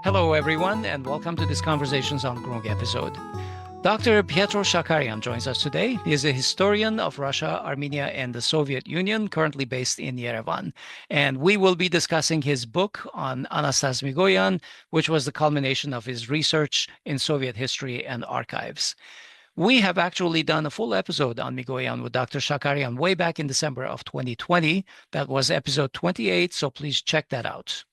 Hello, everyone, and welcome to this Conversations on Groong episode. Dr. Pietro Shakarian joins us today. He is a historian of Russia, Armenia, and the Soviet Union, currently based in Yerevan. And we will be discussing his book on Anastas Mikoyan, which was the culmination of his research in Soviet history and archives. We have actually done a full episode on Mikoyan with Dr. Shakarian way back in December of 2020. That was episode 28, so please check that out.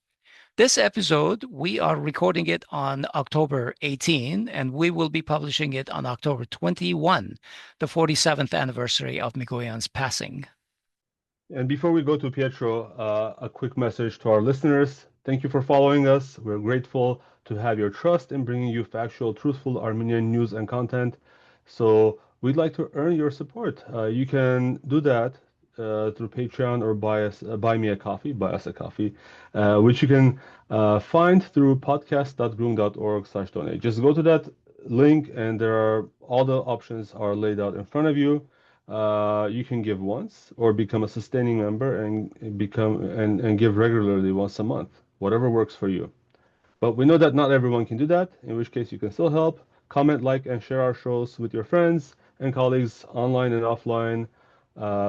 This episode, we are recording it on October 18, and we will be publishing it on October 21, the 47th anniversary of Mikoyan's passing. And before we go to Pietro, a quick message to our listeners. Thank you for following us. We're grateful to have your trust in bringing you factual, truthful Armenian news and content. So we'd like to earn your support. You can do that through Patreon or buy us a coffee, which you can find through podcast.groong.org/donate. Just go to that link, and all the options are laid out in front of you. You can give once or become a sustaining member and give regularly once a month, whatever works for you. But we know that not everyone can do that, in which case you can still help. Comment, like, and share our shows with your friends and colleagues online and offline,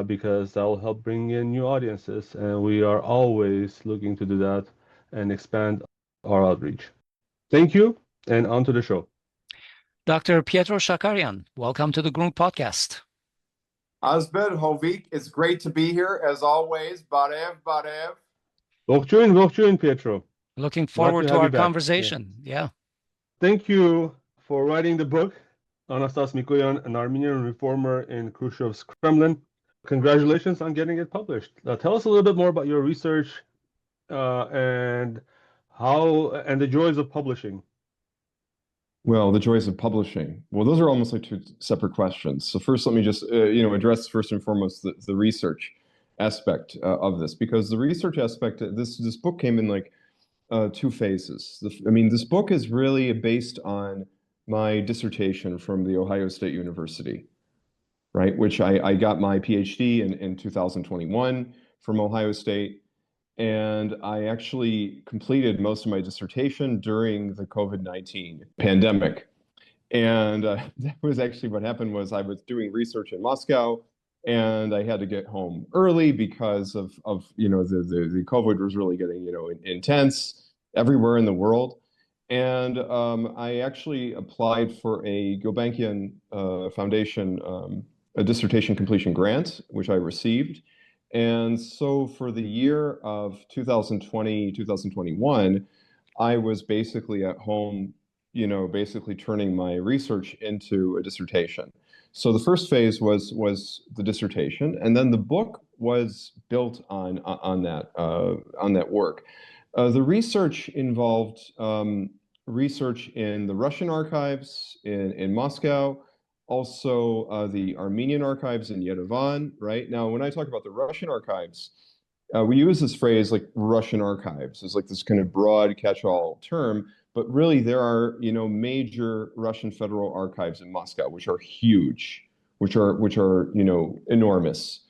because that will help bring in new audiences, and we are always looking to do that and expand our outreach. Thank you, and on to the show. Dr. Pietro Shakarian, welcome to the Groong podcast. Asbed, Hovik, it's great to be here as always. Barev. Ողջույն, Pietro. Looking forward to our conversation. Yeah. Thank you for writing the book, Anastas Mikoyan, an Armenian reformer in Khrushchev's Kremlin. Congratulations on getting it published. Tell us a little bit more about your research and the joys of publishing. Well, the joys of publishing. Well, those are almost like two separate questions. So first, let me just address first and foremost the research aspect of this, because the research aspect, this book came in like two phases. This book is really based on my dissertation from the Ohio State University, right? Which I got my PhD in 2021 from Ohio State. And I actually completed most of my dissertation during the COVID-19 pandemic. And that was actually what happened. Was I was doing research in Moscow, and I had to get home early because of the COVID was really getting intense everywhere in the world. And I actually applied for a Gulbenkian Foundation a dissertation completion grant, which I received. And so for the year of 2020, 2021, I was basically at home, basically turning my research into a dissertation. So the first phase was the dissertation, and then the book was built on that work. The research involved research in the Russian archives in Moscow, also the Armenian archives in Yerevan, right? Now, when I talk about the Russian archives, we use this phrase like Russian archives as like this kind of broad catch-all term, but really there are, major Russian federal archives in Moscow, which are huge, which are enormous.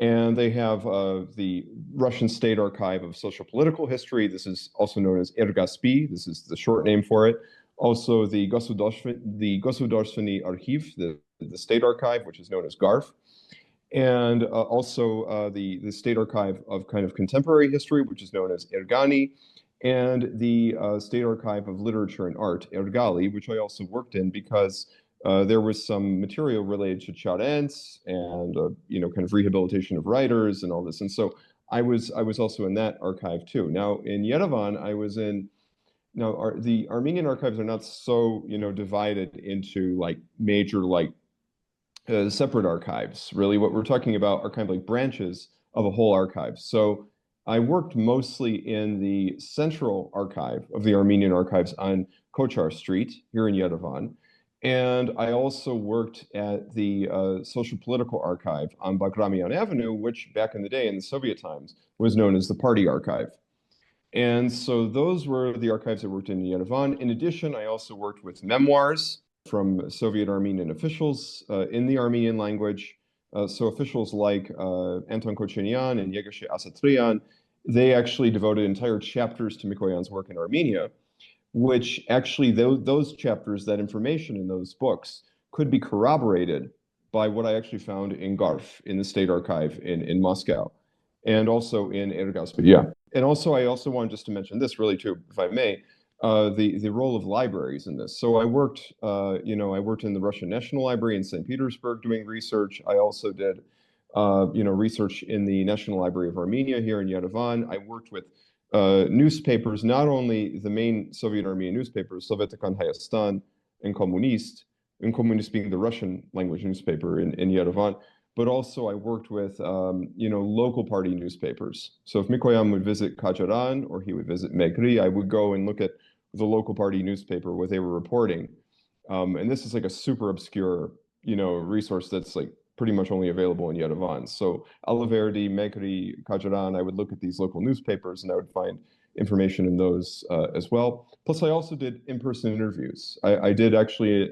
And they have the Russian State Archive of Social Political History. This is also known as RGASP. This is the short name for it. Also, the Gosudarstveniy Archiv, the State Archive, which is known as GARF, and also the State Archive of kind of Contemporary History, which is known as Ergani, and the State Archive of Literature and Art, Ergali, which I also worked in because there was some material related to Charents and kind of rehabilitation of writers and all this, and so I was also in that archive too. Now in Yerevan, I was in. Now, the Armenian archives are not so, divided into like major, separate archives. Really, what we're talking about are kind of like branches of a whole archive. So I worked mostly in the central archive of the Armenian archives on Kochar Street here in Yerevan. And I also worked at the Social Political Archive on Bagramian Avenue, which back in the day in the Soviet times was known as the Party Archive. And so those were the archives I worked in Yerevan. In addition, I also worked with memoirs from Soviet Armenian officials in the Armenian language. So officials like Anton Kochenyan and Yegeshe Asatryan, they actually devoted entire chapters to Mikoyan's work in Armenia. which actually those chapters, that information in those books could be corroborated by what I actually found in Garf, in the State Archive in Moscow, and also in Ergasmus. Yeah. And also, I also wanted just to mention this really too, if I may, the role of libraries in this. So I worked, I worked in the Russian National Library in St. Petersburg doing research. I also did, research in the National Library of Armenia here in Yerevan. I worked with newspapers, not only the main Soviet Armenian newspapers, Sovetikon Hayastan and Communist being the Russian language newspaper in Yerevan, but also I worked with, local party newspapers. So if Mikoyan would visit Kajaran or he would visit Megri, I would go and look at the local party newspaper, what they were reporting. And this is like a super obscure, resource that's like pretty much only available in Yerevan. So Alaverdi, Megri, Kajaran, I would look at these local newspapers and I would find information in those as well. Plus, I also did in-person interviews. I did actually,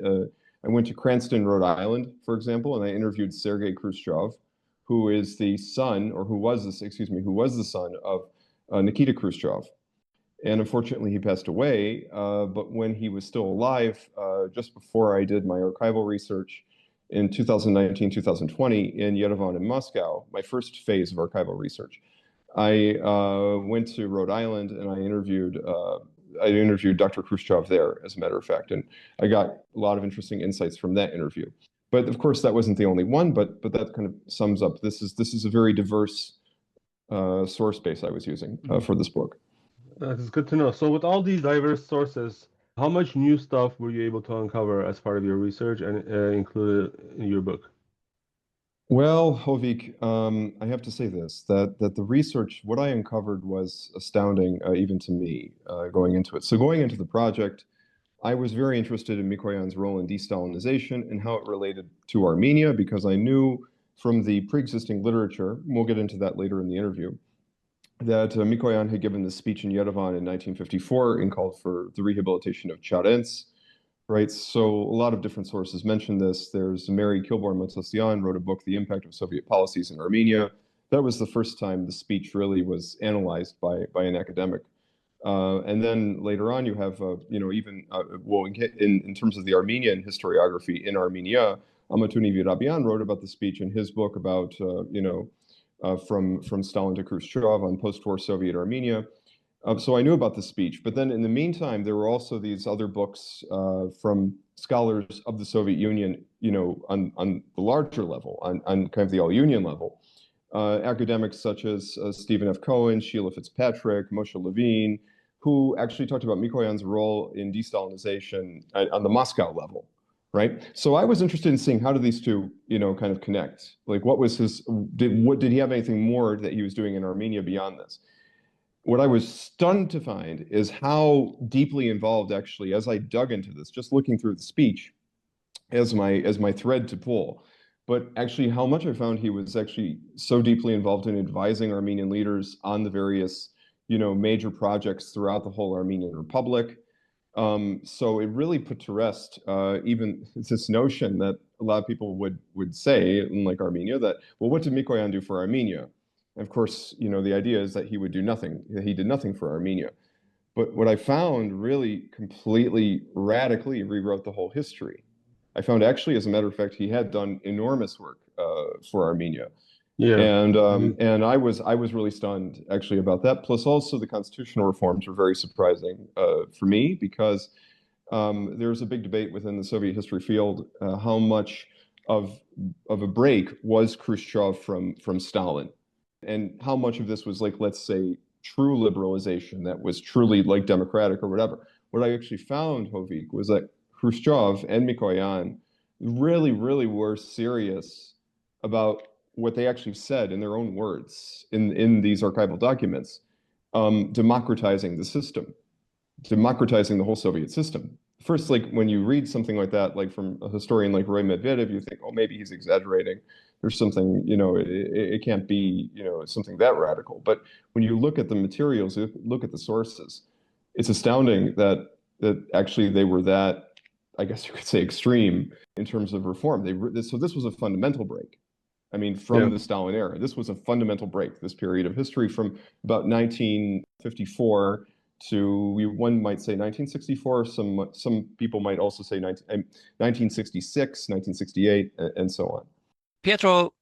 I went to Cranston, Rhode Island, for example, and I interviewed Sergei Khrushchev, who is the son, or who was the son of Nikita Khrushchev. And unfortunately, he passed away. But when he was still alive, just before I did my archival research in 2019, 2020 in Yerevan and Moscow, my first phase of archival research, I went to Rhode Island and I interviewed Dr. Khrushchev there, as a matter of fact, and I got a lot of interesting insights from that interview. But of course, that wasn't the only one. But that kind of sums up. This is a very diverse source base I was using for this book. That's good to know. So with all these diverse sources, how much new stuff were you able to uncover as part of your research and included in your book? Well, Hovik, I have to say this, that the research, what I uncovered was astounding, even to me, going into it. So going into the project, I was very interested in Mikoyan's role in de-Stalinization and how it related to Armenia, because I knew from the pre-existing literature, and we'll get into that later in the interview, that Mikoyan had given this speech in Yerevan in 1954 and called for the rehabilitation of Charents, right? So a lot of different sources mention this. There's Mary Kilborn-Montasian wrote a book, The Impact of Soviet Policies in Armenia. That was the first time the speech really was analyzed by an academic. And then later on, you have, in terms of the Armenian historiography in Armenia, Amatuni Virabian wrote about the speech in his book about, from Stalin to Khrushchev on post-war Soviet Armenia. So I knew about the speech, but then in the meantime, there were also these other books from scholars of the Soviet Union, on the larger level, on kind of the all-union level. Academics such as Stephen F. Cohen, Sheila Fitzpatrick, Moshe Levine, who actually talked about Mikoyan's role in de-Stalinization on the Moscow level, right? So I was interested in seeing how do these two, kind of connect. Like, what was did he have anything more that he was doing in Armenia beyond this? What I was stunned to find is how deeply involved, actually, as I dug into this, just looking through the speech as my thread to pull, but actually how much I found he was actually so deeply involved in advising Armenian leaders on the various, major projects throughout the whole Armenian Republic. So it really put to rest even this notion that a lot of people would say, in like Armenia, that, well, what did Mikoyan do for Armenia? Of course, the idea is that he would do nothing. He did nothing for Armenia. But what I found really completely radically rewrote the whole history. I found actually, as a matter of fact, he had done enormous work for Armenia. Yeah. And I was really stunned actually about that. Plus also the constitutional reforms were very surprising for me, because there's a big debate within the Soviet history field how much of a break was Khrushchev from Stalin. And how much of this was, like, let's say, true liberalization that was truly like democratic or whatever. What I actually found, Hovik, was that Khrushchev and Mikoyan really, really were serious about what they actually said in their own words in these archival documents, democratizing the system, democratizing the whole Soviet system. First, like, when you read something like that, like from a historian like Roy Medvedev, you think, oh, maybe he's exaggerating. There's something, it can't be, something that radical. But when you look at the materials, look at the sources, it's astounding that actually they were that, I guess you could say, extreme in terms of reform. So this was a fundamental break. I mean, from the Stalin era, this was a fundamental break, this period of history from about 1954 one might say 1964, some people might also say 1966, 1968, and so on. Pietro,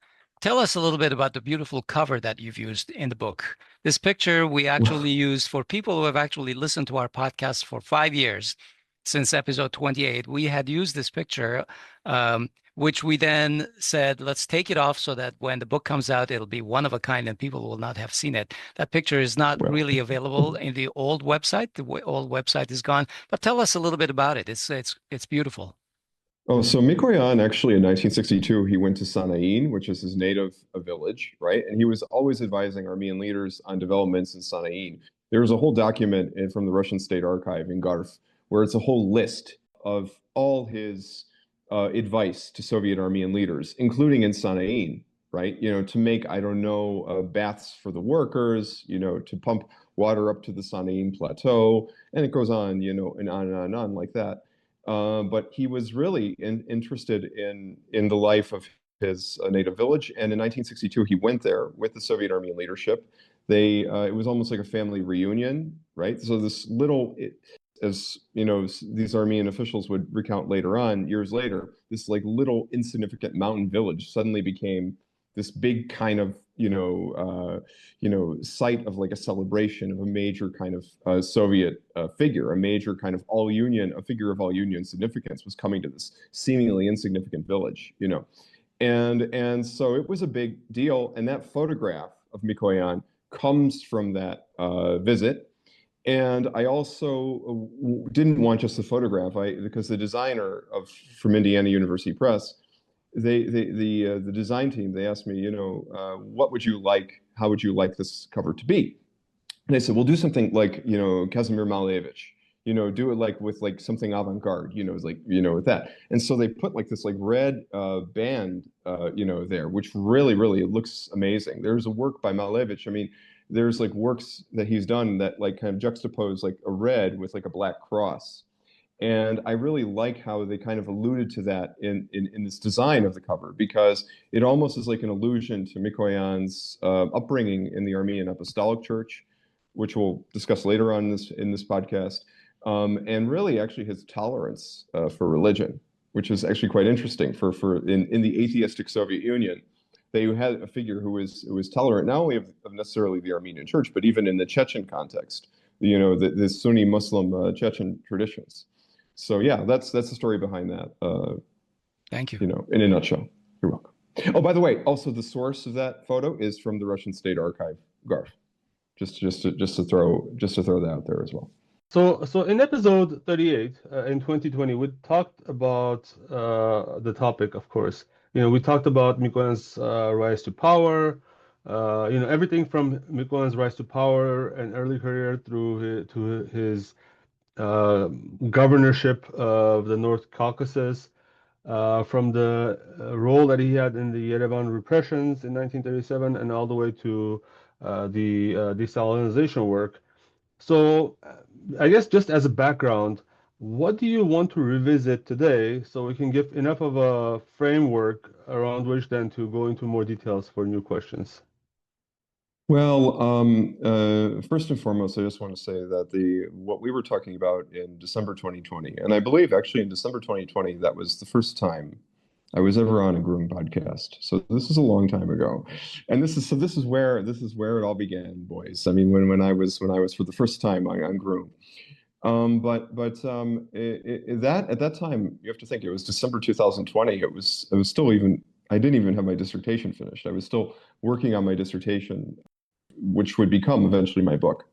tell us a little bit about the beautiful cover that you've used in the book. This picture we actually used for people who have actually listened to our podcast for 5 years, since episode 28. We had used this picture, which we then said, let's take it off so that when the book comes out, it'll be one of a kind and people will not have seen it. That picture is not really available in the old website. The old website is gone. But tell us a little bit about it. It's beautiful. Oh, so Mikoyan actually in 1962, he went to Sanain, which is his native village, right? And he was always advising Armenian leaders on developments in Sanain. There was a whole document from the Russian State Archive in Garf, where it's a whole list of all his advice to Soviet Armenian leaders, including in Sanain, right? To make, I don't know, baths for the workers, to pump water up to the Sanain plateau, and it goes on, and on and on and on like that. But he was really interested in the life of his native village. And in 1962, he went there with the Soviet Armenian leadership. It was almost like a family reunion, right? So this little, as these Armenian officials would recount later on, years later, this like little insignificant mountain village suddenly became this big kind of site of like a celebration of a major kind of Soviet figure, a major kind of a figure of all union significance was coming to this seemingly insignificant village, and so it was a big deal. And that photograph of Mikoyan comes from that visit. And I also didn't want just the photograph, because the designer from Indiana University Press, the design team, they asked me, what would you like? How would you like this cover to be? And they said, we'll do something like, Kazimir Malevich, do it like with like something avant-garde, with that. And so they put like this like red band, there, which really, really looks amazing. There's a work by Malevich. I mean, there's like works that he's done that like kind of juxtapose like a red with like a black cross. And I really like how they kind of alluded to that in this design of the cover, because it almost is like an allusion to Mikoyan's upbringing in the Armenian Apostolic Church, which we'll discuss later on in this podcast, and really actually his tolerance for religion, which is actually quite interesting in the atheistic Soviet Union. They had a figure who was tolerant not only of necessarily the Armenian Church, but even in the Chechen context, the Sunni Muslim Chechen traditions. So yeah, that's the story behind that. Thank you. In a nutshell. You're welcome. Oh, by the way, also the source of that photo is from the Russian State Archive, Garf. Just to throw that out there as well. So in episode 38 in 2020, we talked about the topic, of course. We talked about Mikoyan's rise to power, everything from Mikoyan's rise to power and early career to his governorship of the North Caucasus, from the role that he had in the Yerevan repressions in 1937 and all the way to the de-Stalinization work. So I guess just as a background, what do you want to revisit today so we can give enough of a framework around which then to go into more details for new questions? Well, first and foremost, I just want to say that what we were talking about in December 2020, and I believe actually in December 2020, that was the first time I was ever on a Groong podcast. So this is a long time ago, and this is where it all began, boys. I mean, when I was for the first time on Groong. At that time, you have to think it was December 2020. It was still I didn't even have my dissertation finished. I was still working on my dissertation, which would become eventually my book.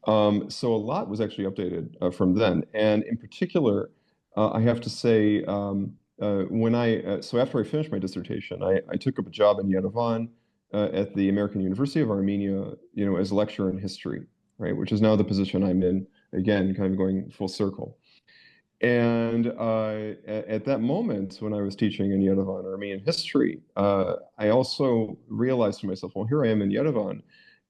So a lot was actually updated from then. And in particular, I have to say, so after I finished my dissertation, I took up a job in Yerevan at the American University of Armenia, as a lecturer in history, right, which is now the position I'm in, again, kind of going full circle. And at that moment, when I was teaching in Yerevan Armenian history, I also realized to myself, well, here I am in Yerevan.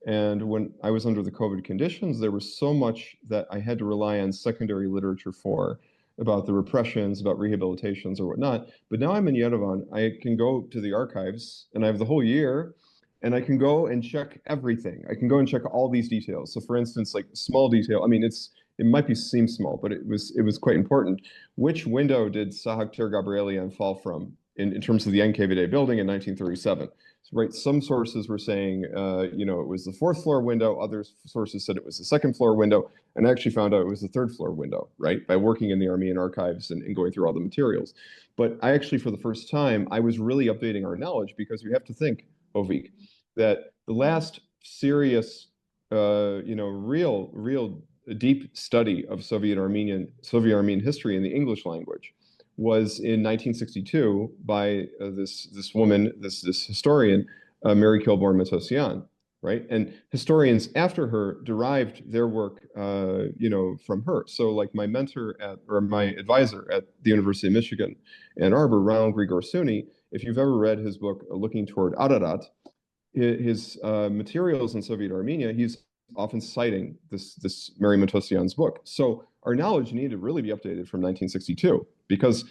And when I was under the COVID conditions, there was so much that I had to rely on secondary literature for, about the repressions, about rehabilitations or whatnot. But now I'm in Yerevan, I can go to the archives and I have the whole year and I can go and check everything. I can go and check all these details. So for instance, like small detail, I mean, it might seem small, but it was quite important. Which window did Sahak Gabrielian fall from in terms of the NKVD building in 1937? Right, some sources were saying, it was the fourth floor window. Other sources said it was the second floor window, and I actually found out it was the third floor window, right, by working in the Armenian archives and going through all the materials. But I actually, for the first time, I was really updating our knowledge, because we have to think, Hovik, that the last serious, real deep study of Soviet Armenian history in the English language was in 1962 by this woman, this historian, Mary Kilbourne Matossian, right? And historians after her derived their work, from her. So like my my advisor at the University of Michigan, Ann Arbor, Ronald Grigor Suni, if you've ever read his book, Looking Toward Ararat, his materials in Soviet Armenia, he's often citing this Mary Matossian's book. So our knowledge needed to really be updated from 1962, because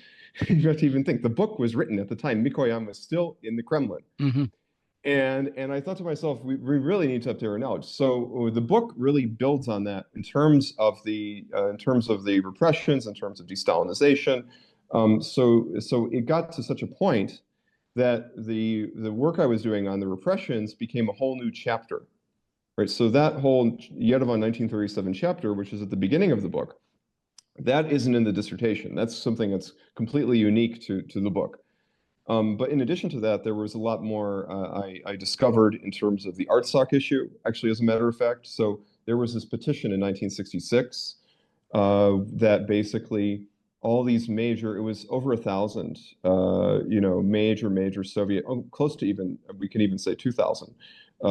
you have to even think the book was written at the time Mikoyan was still in the Kremlin. Mm-hmm. And I thought to myself, we really need to update our knowledge. So the book really builds on that in terms of the repressions, in terms of de-Stalinization. So it got to such a point that the work I was doing on the repressions became a whole new chapter. Right, so that whole Yerevan 1937 chapter, which is at the beginning of the book, that isn't in the dissertation. That's something that's completely unique to the book. But in addition to that, there was a lot more I discovered in terms of the Artsakh issue, actually, as a matter of fact. So there was this petition in 1966 that basically all these it was over 1,000, major Soviet, close to even, we can even say 2,000,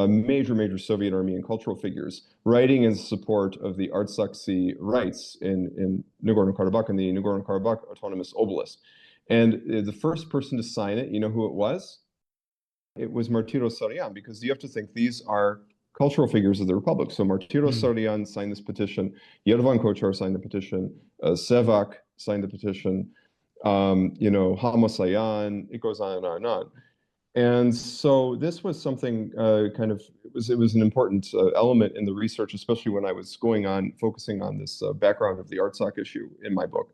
major Soviet Armenian cultural figures writing in support of the Artsakh rights in Nagorno-Karabakh and the Nagorno-Karabakh Autonomous Oblast. And the first person to sign it, you know who it was? It was Martiro Saryan, because you have to think these are cultural figures of the Republic. So Martiro Saryan signed this petition, Yerevan Kochar signed the petition, Sevak signed the petition, Hamasayan, it goes on and on and on. And so this was something it was an important element in the research, especially when I was focusing on this background of the Artsakh issue in my book.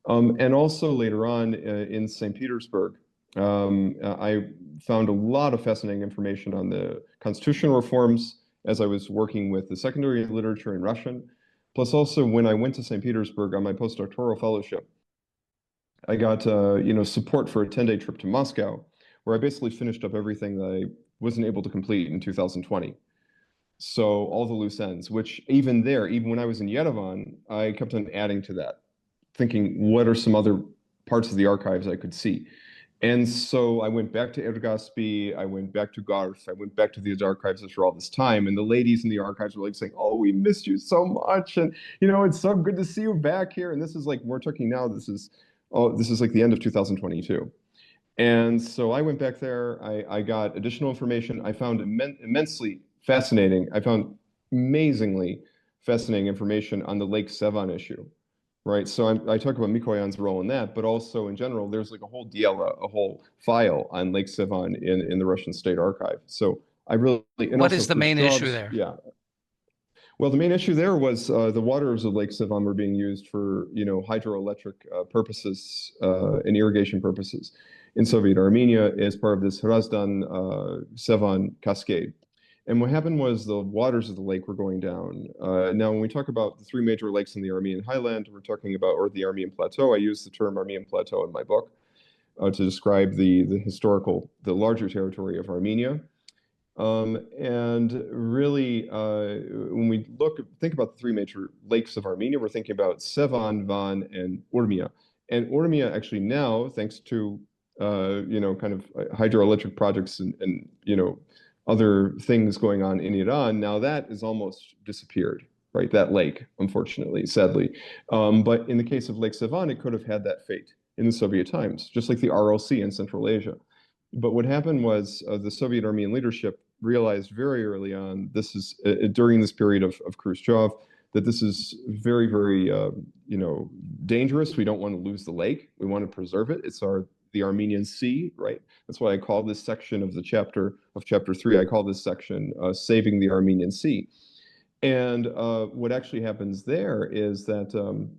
And also later on in St. Petersburg, I found a lot of fascinating information on the constitutional reforms as I was working with the secondary literature in Russian. Plus also when I went to St. Petersburg on my postdoctoral fellowship, I got support for a 10-day trip to Moscow, where I basically finished up everything that I wasn't able to complete in 2020. So all the loose ends, which even when I was in Yerevan, I kept on adding to that, thinking, what are some other parts of the archives I could see? And so I went back to Ergaspi, I went back to Garf, I went back to these archives for all this time. And the ladies in the archives were like saying, oh, we missed you so much. And, it's so good to see you back here. And this is like, we're talking now, this is like the end of 2022. And so I went back there, I got additional information. I found immensely fascinating. I found amazingly fascinating information on the Lake Sevan issue, right? So I talk about Mikoyan's role in that, but also in general, there's like a whole file on Lake Sevan in the Russian State Archive. So I really... What is the main issue there? Yeah. Well, the main issue there was the waters of Lake Sevan were being used for, hydroelectric purposes and irrigation purposes in Soviet Armenia as part of this Hrazdan-Sevan cascade. And what happened was the waters of the lake were going down. Now, when we talk about the three major lakes in the Armenian highland, we're talking about, or the Armenian plateau, I use the term Armenian plateau in my book to describe the larger territory of Armenia. And really, when we think about the three major lakes of Armenia, we're thinking about Sevan, Van, and Urmia. And Urmia actually now, thanks to kind of hydroelectric projects and other things going on in Iran, now that is almost disappeared, right? That lake, unfortunately, sadly. But in the case of Lake Sevan, it could have had that fate in the Soviet times, just like the RLC in Central Asia. But what happened was the Soviet Armenian leadership realized very early on, this is during this period of Khrushchev, that this is very, very, dangerous. We don't want to lose the lake. We want to preserve it. It's our the Armenian Sea, right? That's why I call this section of chapter 3, I call this section Saving the Armenian Sea. And what actually happens there is that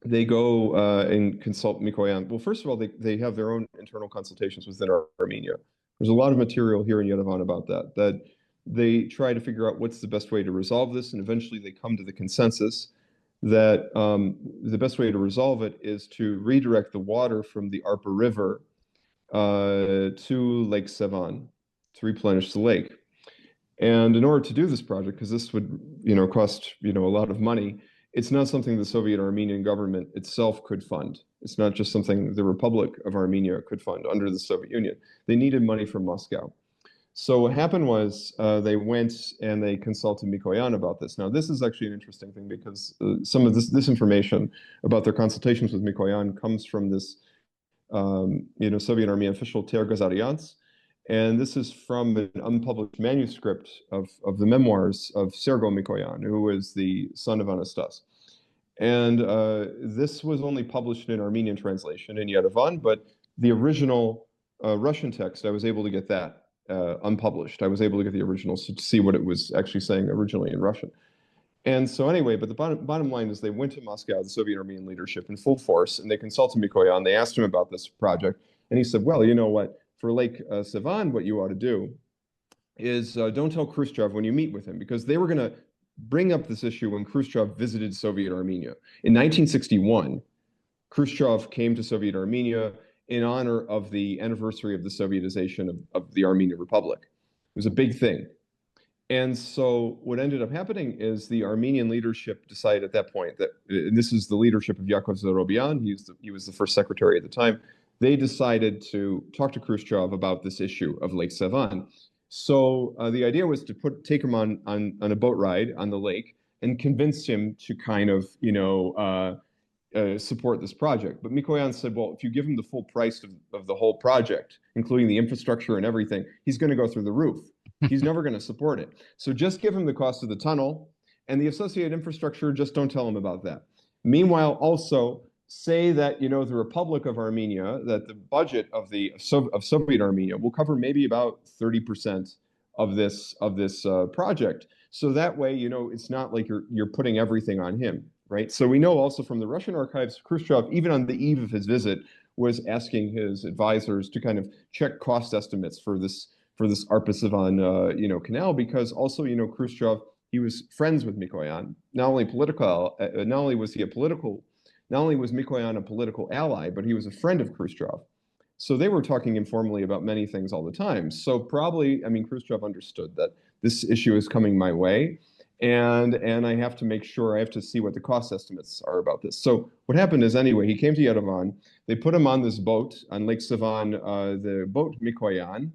they go and consult Mikoyan. Well, first of all, they have their own internal consultations within Armenia. There's a lot of material here in Yerevan about that they try to figure out what's the best way to resolve this, and eventually they come to the consensus that the best way to resolve it is to redirect the water from the Arpa River to Lake Sevan to replenish the lake. And in order to do this project, because this would cost a lot of money, it's not something the Soviet Armenian government itself could fund. It's not just something the Republic of Armenia could fund under the Soviet Union. They needed money from Moscow. So what happened was they went and they consulted Mikoyan about this. Now, this is actually an interesting thing because some of this information about their consultations with Mikoyan comes from this Soviet Army official Che Guevarra. And this is from an unpublished manuscript of the memoirs of Sergo Mikoyan, who was the son of Anastas. And this was only published in Armenian translation in Yerevan, but the original Russian text, I was able to get that unpublished. I was able to get the original to see what it was actually saying originally in Russian. And so anyway, but the bottom line is they went to Moscow, the Soviet Armenian leadership, in full force, and they consulted Mikoyan. They asked him about this project, and he said, well, you know what? For Lake Sevan, what you ought to do is don't tell Khrushchev when you meet with him, because they were going to bring up this issue when Khrushchev visited Soviet Armenia. In 1961, Khrushchev came to Soviet Armenia in honor of the anniversary of the Sovietization of the Armenian Republic. It was a big thing. And so what ended up happening is the Armenian leadership decided at that point that, and this is the leadership of Yakov Zarobian, he was the first secretary at the time, they decided to talk to Khrushchev about this issue of Lake Sevan. So the idea was to take him on a boat ride on the lake and convince him to kind of, support this project. But Mikoyan said, well, if you give him the full price of the whole project, including the infrastructure and everything, he's going to go through the roof. He's never going to support it. So just give him the cost of the tunnel and the associated infrastructure, just don't tell him about that. Meanwhile, also, say that, the Republic of Armenia, that the budget of Soviet Armenia will cover maybe about 30% of this project. So that way, it's not like you're putting everything on him, right? So we know also from the Russian archives, Khrushchev, even on the eve of his visit, was asking his advisors to kind of check cost estimates for this Arpa Sevan, canal, because also, Khrushchev, he was friends with Mikoyan. Not only was Mikoyan a political ally, but he was a friend of Khrushchev. So they were talking informally about many things all the time. So probably, Khrushchev understood that this issue is coming my way, and I have to make sure, I have to see what the cost estimates are about this. So what happened is, anyway, he came to Yerevan. They put him on this boat on Lake Sevan, the boat Mikoyan.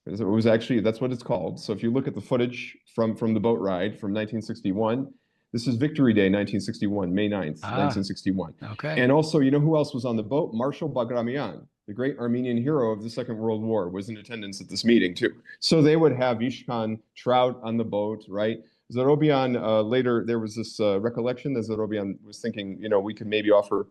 It was actually, that's what it's called. So if you look at the footage from the boat ride from 1961, this is Victory Day, 1961, May 9th, 1961. Okay. And also, who else was on the boat? Marshal Bagramian, the great Armenian hero of the Second World War, was in attendance at this meeting too. So they would have Ishkan, Trout on the boat, right? Zarobian, later, there was this recollection that Zarobian was thinking, we could maybe offer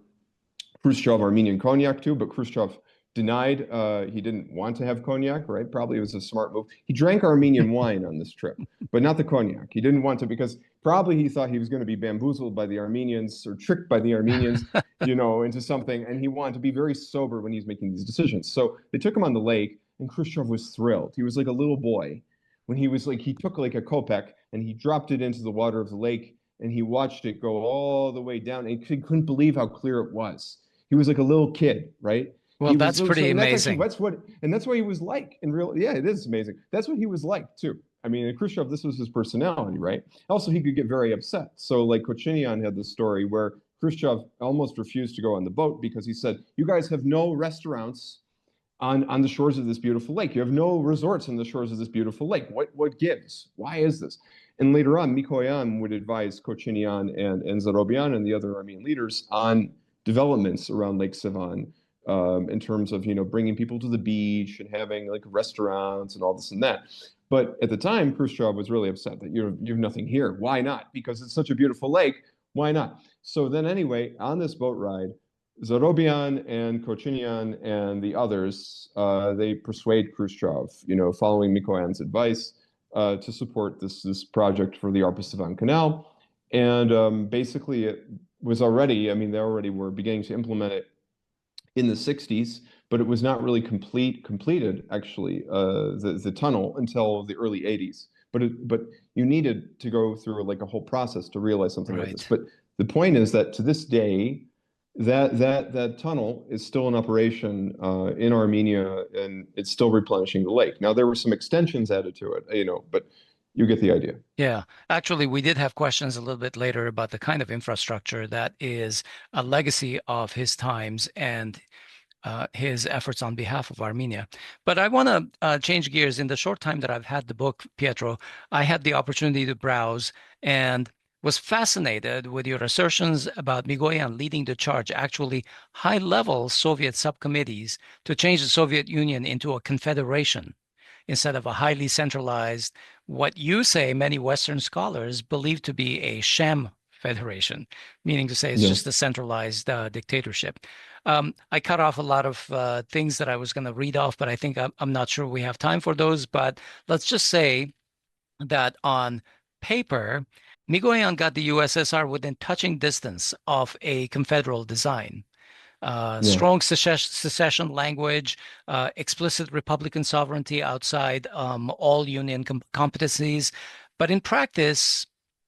Khrushchev Armenian cognac too, but Khrushchev denied. He didn't want to have cognac, right? Probably it was a smart move. He drank Armenian wine on this trip, but not the cognac. He didn't want to, because probably he thought he was going to be bamboozled by the Armenians or tricked by the Armenians, into something. And he wanted to be very sober when he's making these decisions. So they took him on the lake, and Khrushchev was thrilled. He was like a little boy when he took like a kopeck and he dropped it into the water of the lake, and he watched it go all the way down. And he couldn't believe how clear it was. He was like a little kid, right? Well, that's pretty amazing. That's what he was like in real. Yeah, it is amazing. That's what he was like too. Khrushchev, this was his personality, right? Also, he could get very upset. So, like Kochinian had this story where Khrushchev almost refused to go on the boat because he said, "You guys have no restaurants on the shores of this beautiful lake. You have no resorts on the shores of this beautiful lake. What gives? Why is this?" And later on, Mikoyan would advise Kochinian and Zarobian and the other Armenian leaders on developments around Lake Sevan. In terms of, bringing people to the beach and having like restaurants and all this and that. But at the time, Khrushchev was really upset that you have nothing here. Why not? Because it's such a beautiful lake. Why not? So then anyway, on this boat ride, Zarobian and Kochinyan and the others, they persuade Khrushchev, following Mikoyan's advice, to support this project for the Artsakh Canal. And basically it was already, they already were beginning to implement it in the 60s, but it was not really completed, actually, the tunnel, until the early 80s. But you needed to go through like a whole process to realize something like this. But the point is that to this day, that tunnel is still in operation in Armenia, and it's still replenishing the lake. Now, there were some extensions added to it, but you get the idea. Yeah, actually, we did have questions a little bit later about the kind of infrastructure that is a legacy of his times and his efforts on behalf of Armenia. But I want to change gears. In the short time that I've had the book, Pietro, I had the opportunity to browse and was fascinated with your assertions about Mikoyan leading the charge, actually high-level Soviet subcommittees, to change the Soviet Union into a confederation instead of a highly centralized, what you say many Western scholars believe to be a sham federation, meaning to say it's just a centralized dictatorship. I cut off a lot of things that I was going to read off, but I think I'm not sure we have time for those. But let's just say that on paper, Mikoyan got the USSR within touching distance of a confederal design. Strong secession language, explicit Republican sovereignty outside all union competencies. But in practice,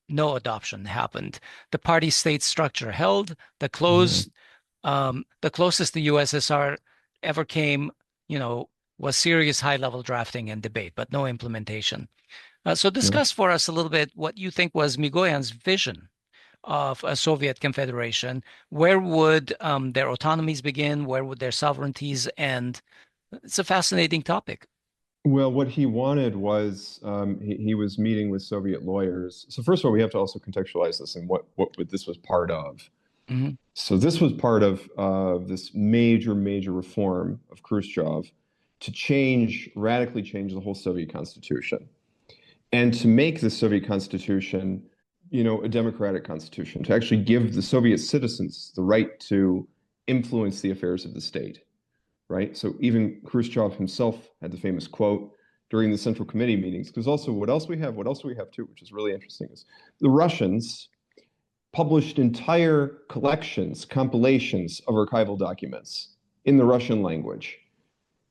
no adoption happened. The party state structure held. The closest the USSR ever came, was serious high-level drafting and debate, but no implementation. So discuss for us a little bit what you think was Mikoyan's vision of a Soviet confederation. Where would their autonomies begin? Where would their sovereignties end? It's a fascinating topic. Well, what he wanted was he was meeting with Soviet lawyers. So first of all, we have to also contextualize this and what this was part of. Mm-hmm. So this was part of this major reform of Khrushchev to radically change the whole Soviet constitution, and to make the Soviet constitution, a democratic constitution, to actually give the Soviet citizens the right to influence the affairs of the state. Right. So even Khrushchev himself had the famous quote during the Central Committee meetings, because also what else we have too, which is really interesting, is the Russians published entire compilations of archival documents in the Russian language.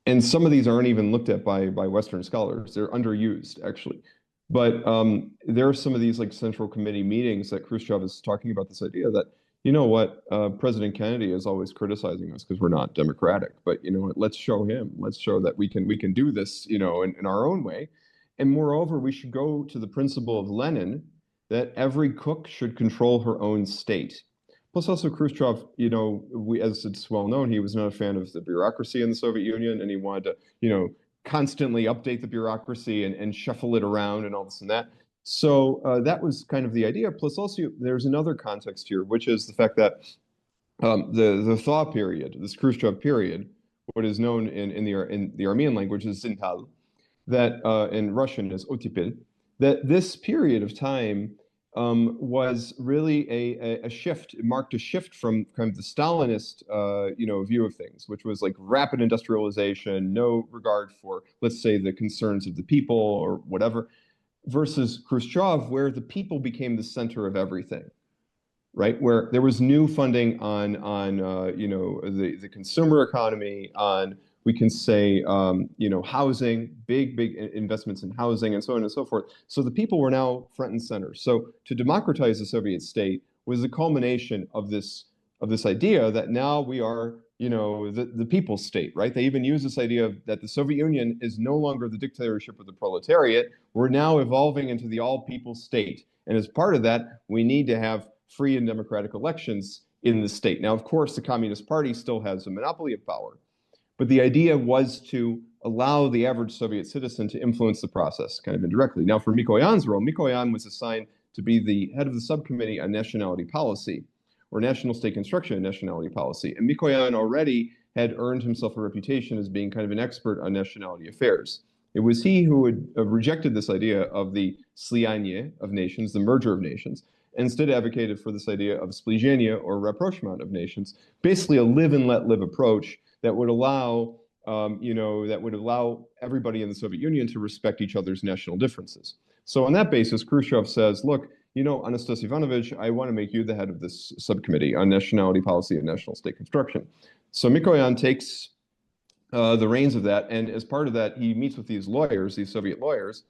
And some of these aren't even looked at by Western scholars. They're underused, actually. But there are some of these like Central Committee meetings that Khrushchev is talking about this idea that, President Kennedy is always criticizing us because we're not democratic. But let's show that we can do this, in our own way. And moreover, we should go to the principle of Lenin that every cook should control her own state. Plus also Khrushchev, as it's well known, he was not a fan of the bureaucracy in the Soviet Union, and he wanted to, constantly update the bureaucracy and shuffle it around and all this and that. So that was kind of the idea. Plus also there's another context here, which is the fact that the thaw period, this Khrushchev period, what is known in the Armenian language is zintal, that in Russian is otipil, that this period of time was really a shift. It marked a shift from kind of the Stalinist, view of things, which was like rapid industrialization, no regard for, let's say, the concerns of the people or whatever, versus Khrushchev, where the people became the center of everything, right? Where there was new funding on the consumer economy, on, we can say, housing, big investments in housing, and so on and so forth. So the people were now front and center. So to democratize the Soviet state was the culmination of this idea that now we are, the people's state, right? They even use this idea that the Soviet Union is no longer the dictatorship of the proletariat. We're now evolving into the all-people state. And as part of that, we need to have free and democratic elections in the state. Now, of course, the Communist Party still has a monopoly of power. But the idea was to allow the average Soviet citizen to influence the process kind of indirectly. Now, for Mikoyan's role, Mikoyan was assigned to be the head of the subcommittee on nationality policy, or national state construction and nationality policy. And Mikoyan already had earned himself a reputation as being kind of an expert on nationality affairs. It was he who had rejected this idea of the slianye of nations, the merger of nations, and instead advocated for this idea of splizhenia or rapprochement of nations, basically a live and let live approach that would allow everybody in the Soviet Union to respect each other's national differences. So on that basis, Khrushchev says, look, Anastas Ivanovich, I want to make you the head of this subcommittee on nationality policy and national state construction. So Mikoyan takes the reins of that, and as part of that, he meets with these lawyers, these Soviet lawyers,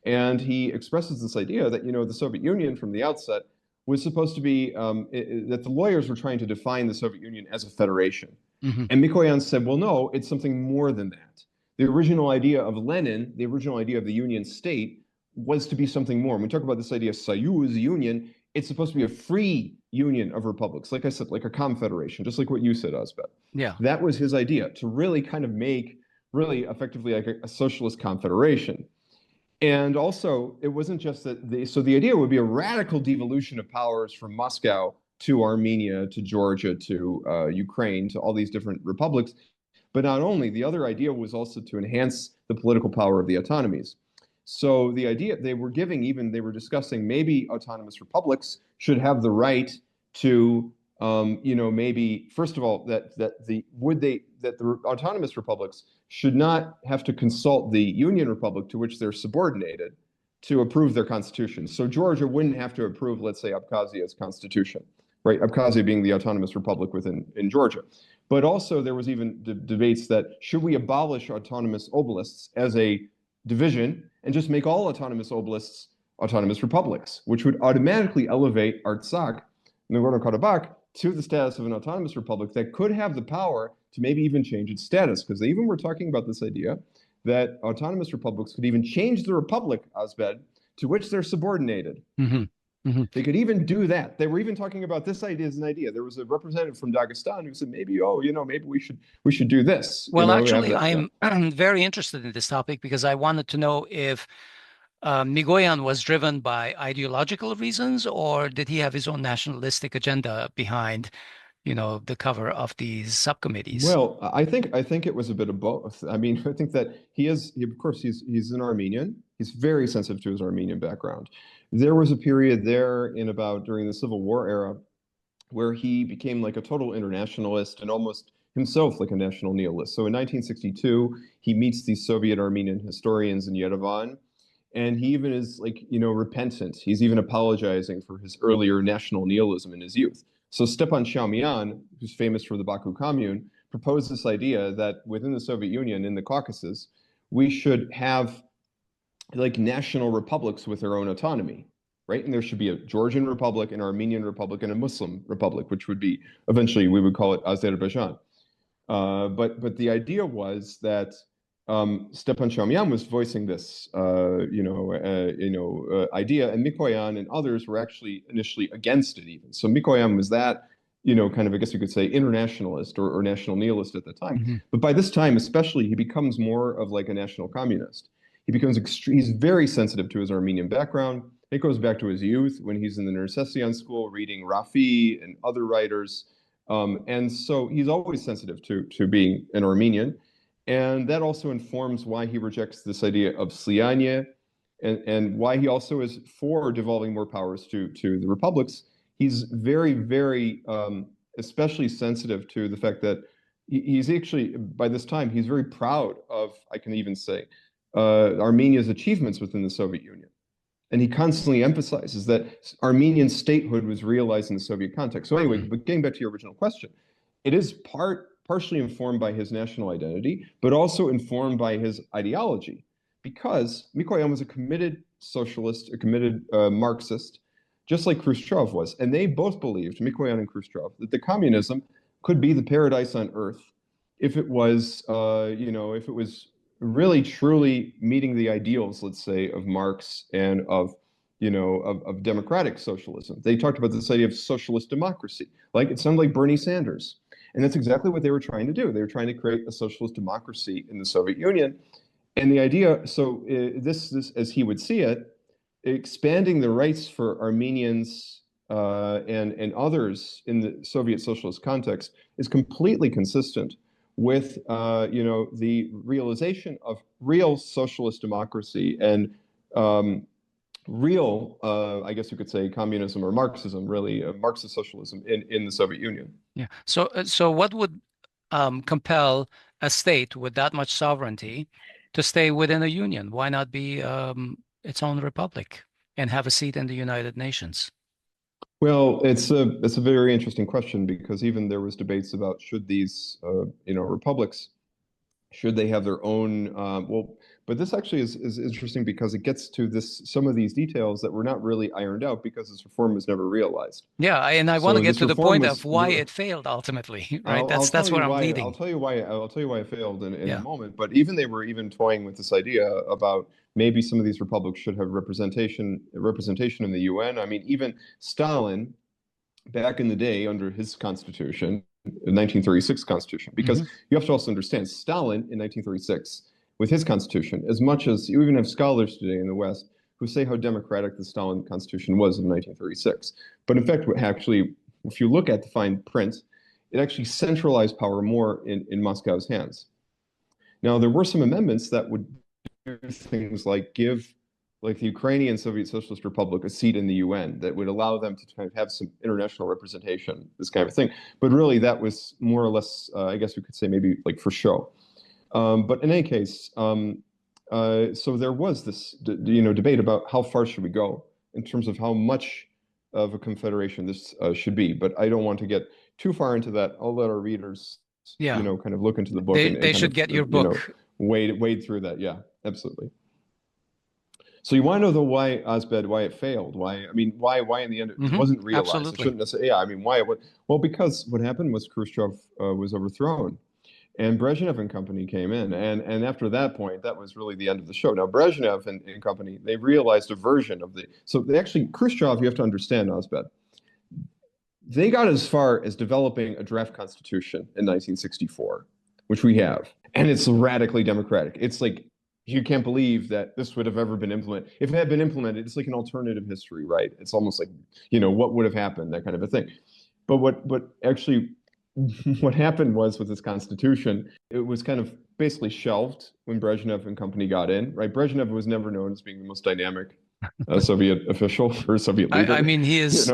and he expresses this idea that, the Soviet Union from the outset was supposed to be, that the lawyers were trying to define the Soviet Union as a federation. Mm-hmm. And Mikoyan said, well, no, it's something more than that. The original idea of Lenin, the original idea of the Union state, was to be something more. When we talk about this idea of Soyuz, union, it's supposed to be a free union of republics. Like I said, like a confederation, just like what you said, Asbed. Yeah. That was his idea, to really kind of make, really effectively like a socialist confederation. And also, it wasn't just that, so the idea would be a radical devolution of powers from Moscow to Armenia, to Georgia, to Ukraine, to all these different republics. But not only, the other idea was also to enhance the political power of the autonomies. So the idea they were discussing maybe autonomous republics should have the right to, maybe, first of all, that the autonomous republics should not have to consult the Union Republic to which they're subordinated to approve their constitution. So Georgia wouldn't have to approve, let's say, Abkhazia's constitution, right? Abkhazia being the autonomous republic in Georgia. But also there was even debates that should we abolish autonomous oblasts as a division and just make all autonomous oblasts autonomous republics, which would automatically elevate Artsakh, Nagorno-Karabakh, to the status of an autonomous republic that could have the power to maybe even change its status, because they even were talking about this idea that autonomous republics could even change the republic, Asbed, to which they're subordinated. Mm-hmm. Mm-hmm. They could even do that. They were even talking about this idea as an idea. There was a representative from Dagestan who said, maybe we should do this. Well, actually, I'm very interested in this topic because I wanted to know if Mikoyan was driven by ideological reasons, or did he have his own nationalistic agenda behind, the cover of these subcommittees? Well, I think it was a bit of both. I mean, I think that he's an Armenian. He's very sensitive to his Armenian background. There was a period there during the Civil War era where he became like a total internationalist and almost himself like a national nihilist. So in 1962, he meets these Soviet Armenian historians in Yerevan, and he even is repentant. He's even apologizing for his earlier national nihilism in his youth. So Stepan Shamian, who's famous for the Baku Commune, proposed this idea that within the Soviet Union, in the Caucasus, we should have like national republics with their own autonomy, right? And there should be a Georgian republic, an Armenian republic, and a Muslim republic, which would be, eventually we would call it Azerbaijan. But the idea was that Stepan Shamian was voicing this, idea, and Mikoyan and others were actually initially against it even. So Mikoyan was that, kind of, I guess you could say, internationalist or national nihilist at the time. Mm-hmm. But by this time, especially, he becomes more of like a national communist. He's very sensitive to his Armenian background. It goes back to his youth when he's in the Nersessian school reading Rafi and other writers. And so he's always sensitive to being an Armenian. And that also informs why he rejects this idea of slianya and why he also is for devolving more powers to the republics. He's very, very especially sensitive to the fact that he's actually, by this time, he's very proud of, I can even say, Armenia's achievements within the Soviet Union. And he constantly emphasizes that Armenian statehood was realized in the Soviet context. So anyway, but getting back to your original question, it is partially informed by his national identity, but also informed by his ideology, because Mikoyan was a committed socialist, a committed Marxist, just like Khrushchev was. And they both believed, Mikoyan and Khrushchev, that the communism could be the paradise on earth if it was, if it was really truly meeting the ideals, let's say, of Marx and of democratic socialism. They talked about this idea of socialist democracy. Like, it sounded like Bernie Sanders. And that's exactly what they were trying to do. They were trying to create a socialist democracy in the Soviet Union. And the idea, this, as he would see it, expanding the rights for Armenians and others in the Soviet socialist context is completely consistent with the realization of real socialist democracy and real, I guess you could say, communism or Marxism, really, Marxist socialism in the Soviet Union. Yeah. So what would compel a state with that much sovereignty to stay within a union? Why not be its own republic and have a seat in the United Nations? Well, it's a very interesting question, because even there was debates about should these republics, should they have their own but this actually is interesting, because it gets to some of these details that were not really ironed out because this reform was never realized. Yeah, and I want to So get this to the reform point was of why it failed ultimately, right? I'll That's tell where you I'm why. leading. I'll tell you why it failed in Yeah. a moment. But even they were even toying with this idea about maybe some of these republics should have representation in the UN. I mean, even Stalin, back in the day under his constitution, the 1936 constitution, because you have to also understand Stalin in 1936 with his constitution, as much as you even have scholars today in the West who say how democratic the Stalin constitution was in 1936. But in fact, what actually, if you look at the fine print, it actually centralized power more in Moscow's hands. Now, there were some amendments that would do things like give the Ukrainian Soviet Socialist Republic a seat in the UN that would allow them to kind of have some international representation, this kind of thing. But really, that was more or less, I guess we could say, maybe like for show. But in any case, so there was this, debate about how far should we go in terms of how much of a confederation this should be. But I don't want to get too far into that. I'll let our readers, kind of look into the book. They should get your book. Wade through that. Yeah, absolutely. So you want to know though why Asbed, why it failed? Why in the end it wasn't realized? Absolutely. It shouldn't necessarily. Yeah, I mean, why? Well, because what happened was Khrushchev was overthrown, and Brezhnev and company came in, and after that point, that was really the end of the show. Now Brezhnev and company, they realized a version of Khrushchev. You have to understand, Asbed. They got as far as developing a draft constitution in 1964, which we have, and it's radically democratic. It's like, you can't believe that this would have ever been implemented. If it had been implemented, it's like an alternative history, right? It's almost like, what would have happened, that kind of a thing. But what happened was with this constitution, it was kind of basically shelved when Brezhnev and company got in, right? Brezhnev was never known as being the most dynamic Soviet official or Soviet leader. I mean, he is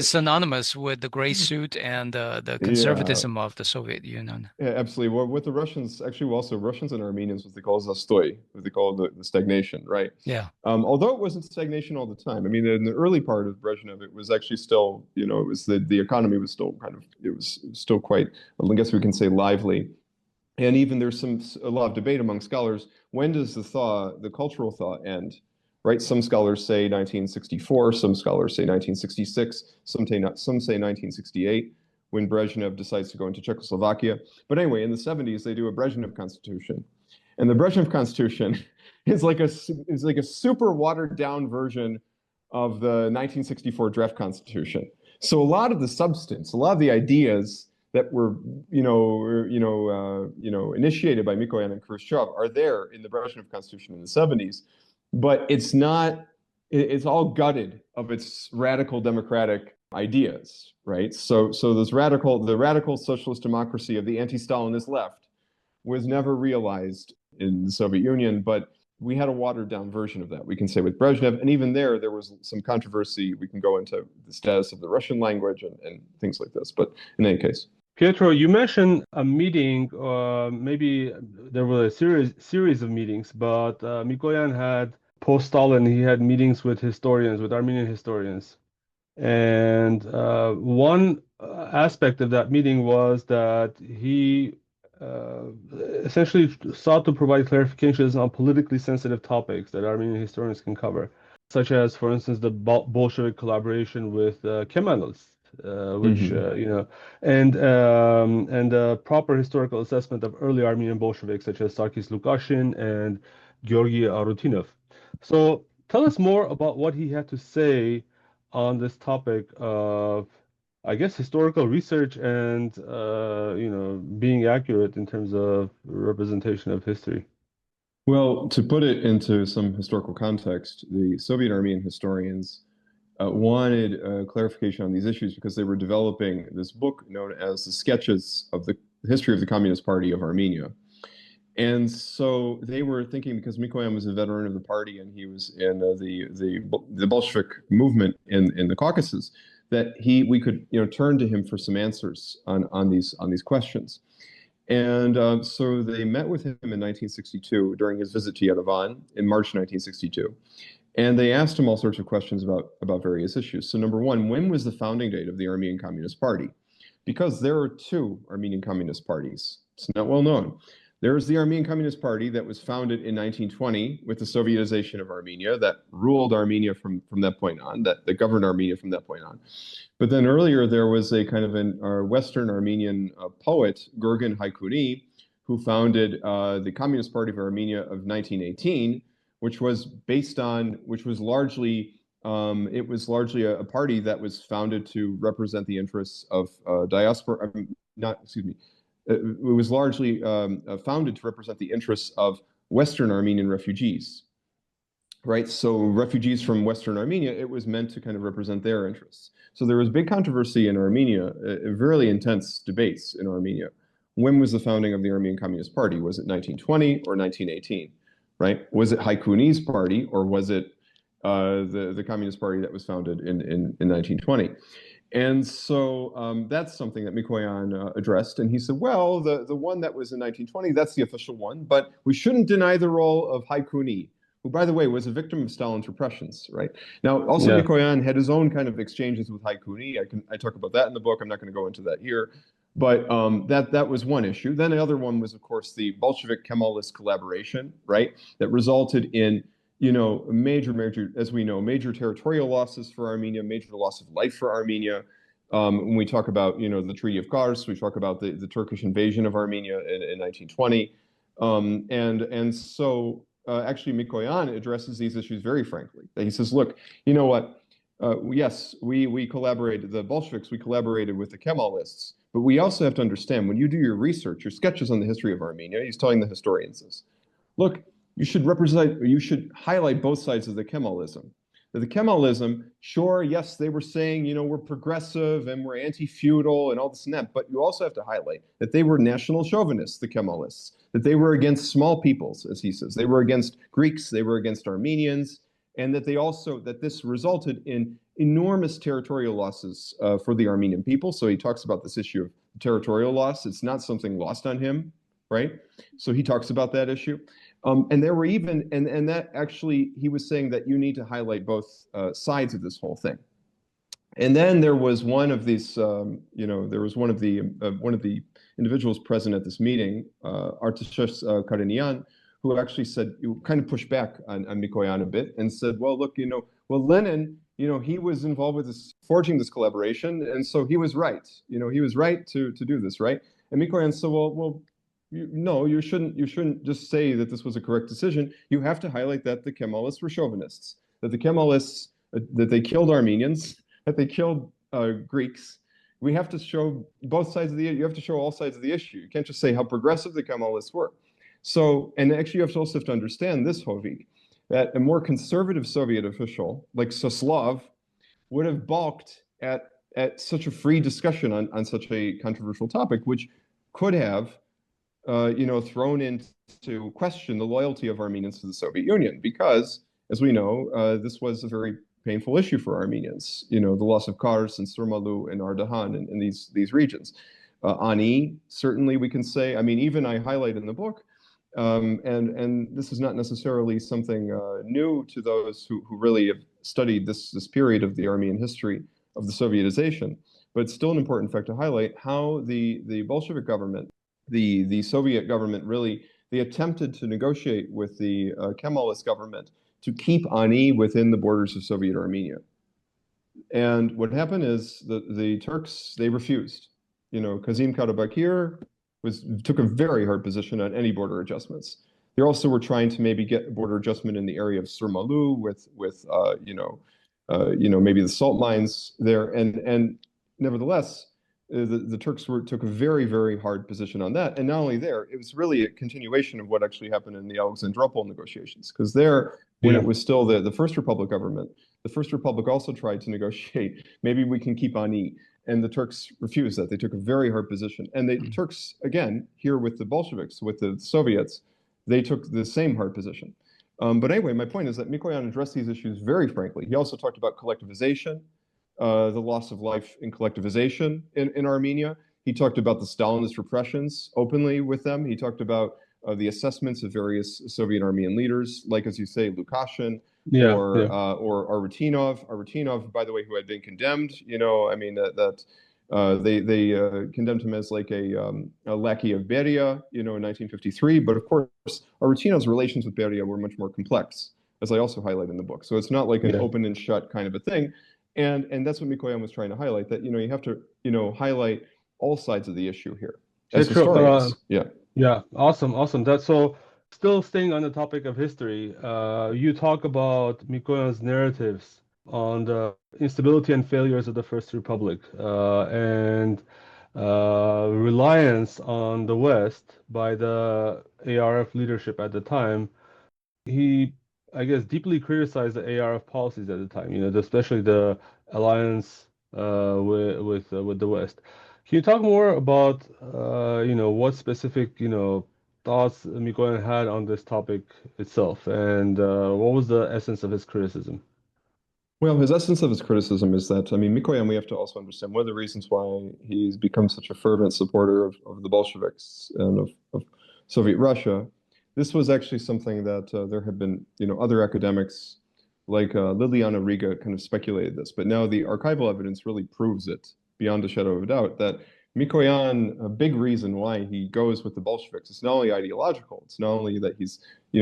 synonymous with the gray suit and the conservatism of the Soviet Union. Yeah, absolutely. Well, with the Russians, actually, also Russians and Armenians, what they call zastoy, what they call the stagnation, right? Yeah. Although it wasn't stagnation all the time. I mean, in the early part of Brezhnev, it was actually still, it was the economy was still it was still quite, I guess we can say, lively. And even there's a lot of debate among scholars. When does the cultural thaw end? Right? Some scholars say 1964, some scholars say 1966, some say 1968, when Brezhnev decides to go into Czechoslovakia. But anyway, in the 70s, they do a Brezhnev constitution. And the Brezhnev constitution is like a super watered down version of the 1964 draft constitution. So a lot of the substance, a lot of the ideas that were, initiated by Mikoyan and Khrushchev are there in the Brezhnev constitution in the 70s. But it's all gutted of its radical democratic ideas, right? So the radical socialist democracy of the anti-Stalinist left was never realized in the Soviet Union, but we had a watered down version of that, we can say, with Brezhnev. And even there was some controversy. We can go into the status of the Russian language and things like this. But in any case. Pietro, you mentioned a meeting, maybe there were a series of meetings, but Mikoyan had, post-Stalin, he had meetings with Armenian historians. And one aspect of that meeting was that he essentially sought to provide clarifications on politically sensitive topics that Armenian historians can cover, such as, for instance, the Bolshevik collaboration with Kemalists. Which and proper historical assessment of early Armenian Bolsheviks such as Sarkis Lukashin and Georgy Arutinov. So tell us more about what he had to say on this topic of, I guess, historical research and being accurate in terms of representation of history. Well, to put it into some historical context, the Soviet Armenian historians wanted clarification on these issues because they were developing this book known as the Sketches of the History of the Communist Party of Armenia. And so they were thinking, because Mikoyan was a veteran of the party and he was in the Bolshevik movement in the Caucasus, that we could turn to him for some answers on these questions. And so they met with him in 1962 during his visit to Yerevan in March 1962. And they asked him all sorts of questions about various issues. So number one, when was the founding date of the Armenian Communist Party? Because there are two Armenian Communist parties. It's not well known. There is the Armenian Communist Party that was founded in 1920 with the Sovietization of Armenia that ruled Armenia from that point on, that governed Armenia from that point on. But then earlier there was a kind of a Western Armenian poet, Groong Haikuni, who founded the Communist Party of Armenia of 1918, which was largely a party that was founded to represent the interests of diaspora. It was largely founded to represent the interests of Western Armenian refugees, right? So refugees from Western Armenia, it was meant to kind of represent their interests. So there was big controversy in Armenia, really intense debates in Armenia. When was the founding of the Armenian Communist Party? Was it 1920 or 1918, right? Was it Haikuni's party or was it the Communist Party that was founded in 1920? And so that's something that Mikoyan addressed. And he said, well, the one that was in 1920, that's the official one, but we shouldn't deny the role of Haikuni, who, by the way, was a victim of Stalin's repressions, right? Now, also Mikoyan had his own kind of exchanges with Haikuni. I talk about that in the book. I'm not going to go into that here. But that was one issue. Then the other one was, of course, the Bolshevik-Kemalist collaboration, right? That resulted in major, as we know, major territorial losses for Armenia, major loss of life for Armenia. When we talk about, the Treaty of Kars, we talk about the Turkish invasion of Armenia in 1920. And so actually Mikoyan addresses these issues very frankly. He says, look, you know what? Yes, we collaborated, the Bolsheviks, we collaborated with the Kemalists, but we also have to understand, when you do your research, your sketches on the history of Armenia, he's telling the historians this, look, you should highlight both sides of the Kemalism. The Kemalism, sure, yes, they were saying, we're progressive and we're anti-feudal and all this and that, but you also have to highlight that they were national chauvinists, the Kemalists, that they were against small peoples, as he says. They were against Greeks, they were against Armenians, and that this resulted in enormous territorial losses for the Armenian people. So he talks about this issue of territorial loss. It's not something lost on him, right? So he talks about that issue. And there were even, and that actually, he was saying that you need to highlight both sides of this whole thing. And then there was one of these, there was one of the individuals present at this meeting, Artsakh Karinian, who actually said, you kind of pushed back on Mikoyan a bit and said, well, look, Lenin, he was involved with forging this collaboration, and so he was right. He was right to do this, right? And Mikoyan said, well, no, you shouldn't just say that this was a correct decision. You have to highlight that the Kemalists were chauvinists, that the Kemalists, that they killed Armenians, that they killed Greeks. We have to show both sides of you have to show all sides of the issue. You can't just say how progressive the Kemalists were. So, and actually you also have to understand this, Hovik, that a more conservative Soviet official like Soslov would have balked at such a free discussion on such a controversial topic, which could have thrown into question the loyalty of Armenians to the Soviet Union, because, as we know, this was a very painful issue for Armenians. The loss of Kars and Surmalu and Ardahan in these regions. Ani, certainly we can say. I mean, even I highlight in the book, and this is not necessarily something new to those who really have studied this period of the Armenian history of the Sovietization, but it's still an important fact to highlight how the Bolshevik government, the Soviet government, really, they attempted to negotiate with the Kemalist government to keep Ani within the borders of Soviet Armenia. And what happened is the Turks, they refused. Kazim Karabakir took a very hard position on any border adjustments. They also were trying to maybe get a border adjustment in the area of Surmalu with maybe the salt mines there. And nevertheless, the Turks took a very, very hard position on that. And not only there, it was really a continuation of what actually happened in the Alexandropol negotiations, because there when Yeah. it was still the First Republic government. The First Republic also tried to negotiate. Maybe we can keep Ani. And the Turks refused that. They took a very hard position. And the Turks, again, here with the Bolsheviks, with the Soviets, they took the same hard position. But anyway, my point is that Mikoyan addressed these issues very frankly. He also talked about collectivization, the loss of life in collectivization in Armenia. He talked about the Stalinist repressions openly with them. He talked about the assessments of various Soviet Armenian leaders, like, as you say, Lukashin, or Arutynov. Arutynov, by the way, who had been condemned. I mean they condemned him as like a lackey of Beria, in 1953. But of course, Arutynov's relations with Beria were much more complex, as I also highlight in the book. So it's not like an open and shut kind of a thing. And that's what Mikoyan was trying to highlight, that you have to highlight all sides of the issue here as historians. Yeah, awesome. That's so. Still staying on the topic of history, you talk about Mikoyan's narratives on the instability and failures of the First Republic, and reliance on the West by the ARF leadership at the time. He, I guess, deeply criticized the ARF policies at the time, especially the alliance with the West. Can you talk more about what specific thoughts Mikoyan had on this topic itself, and what was the essence of his criticism? Well, his essence of his criticism is that, Mikoyan, we have to also understand one of the reasons why he's become such a fervent supporter of the Bolsheviks and of Soviet Russia. This was actually something that there have been, other academics like Liliana Riga kind of speculated this, but now the archival evidence really proves it beyond a shadow of a doubt that Mikoyan, a big reason why he goes with the Bolsheviks, it's not only ideological, it's not only that he's,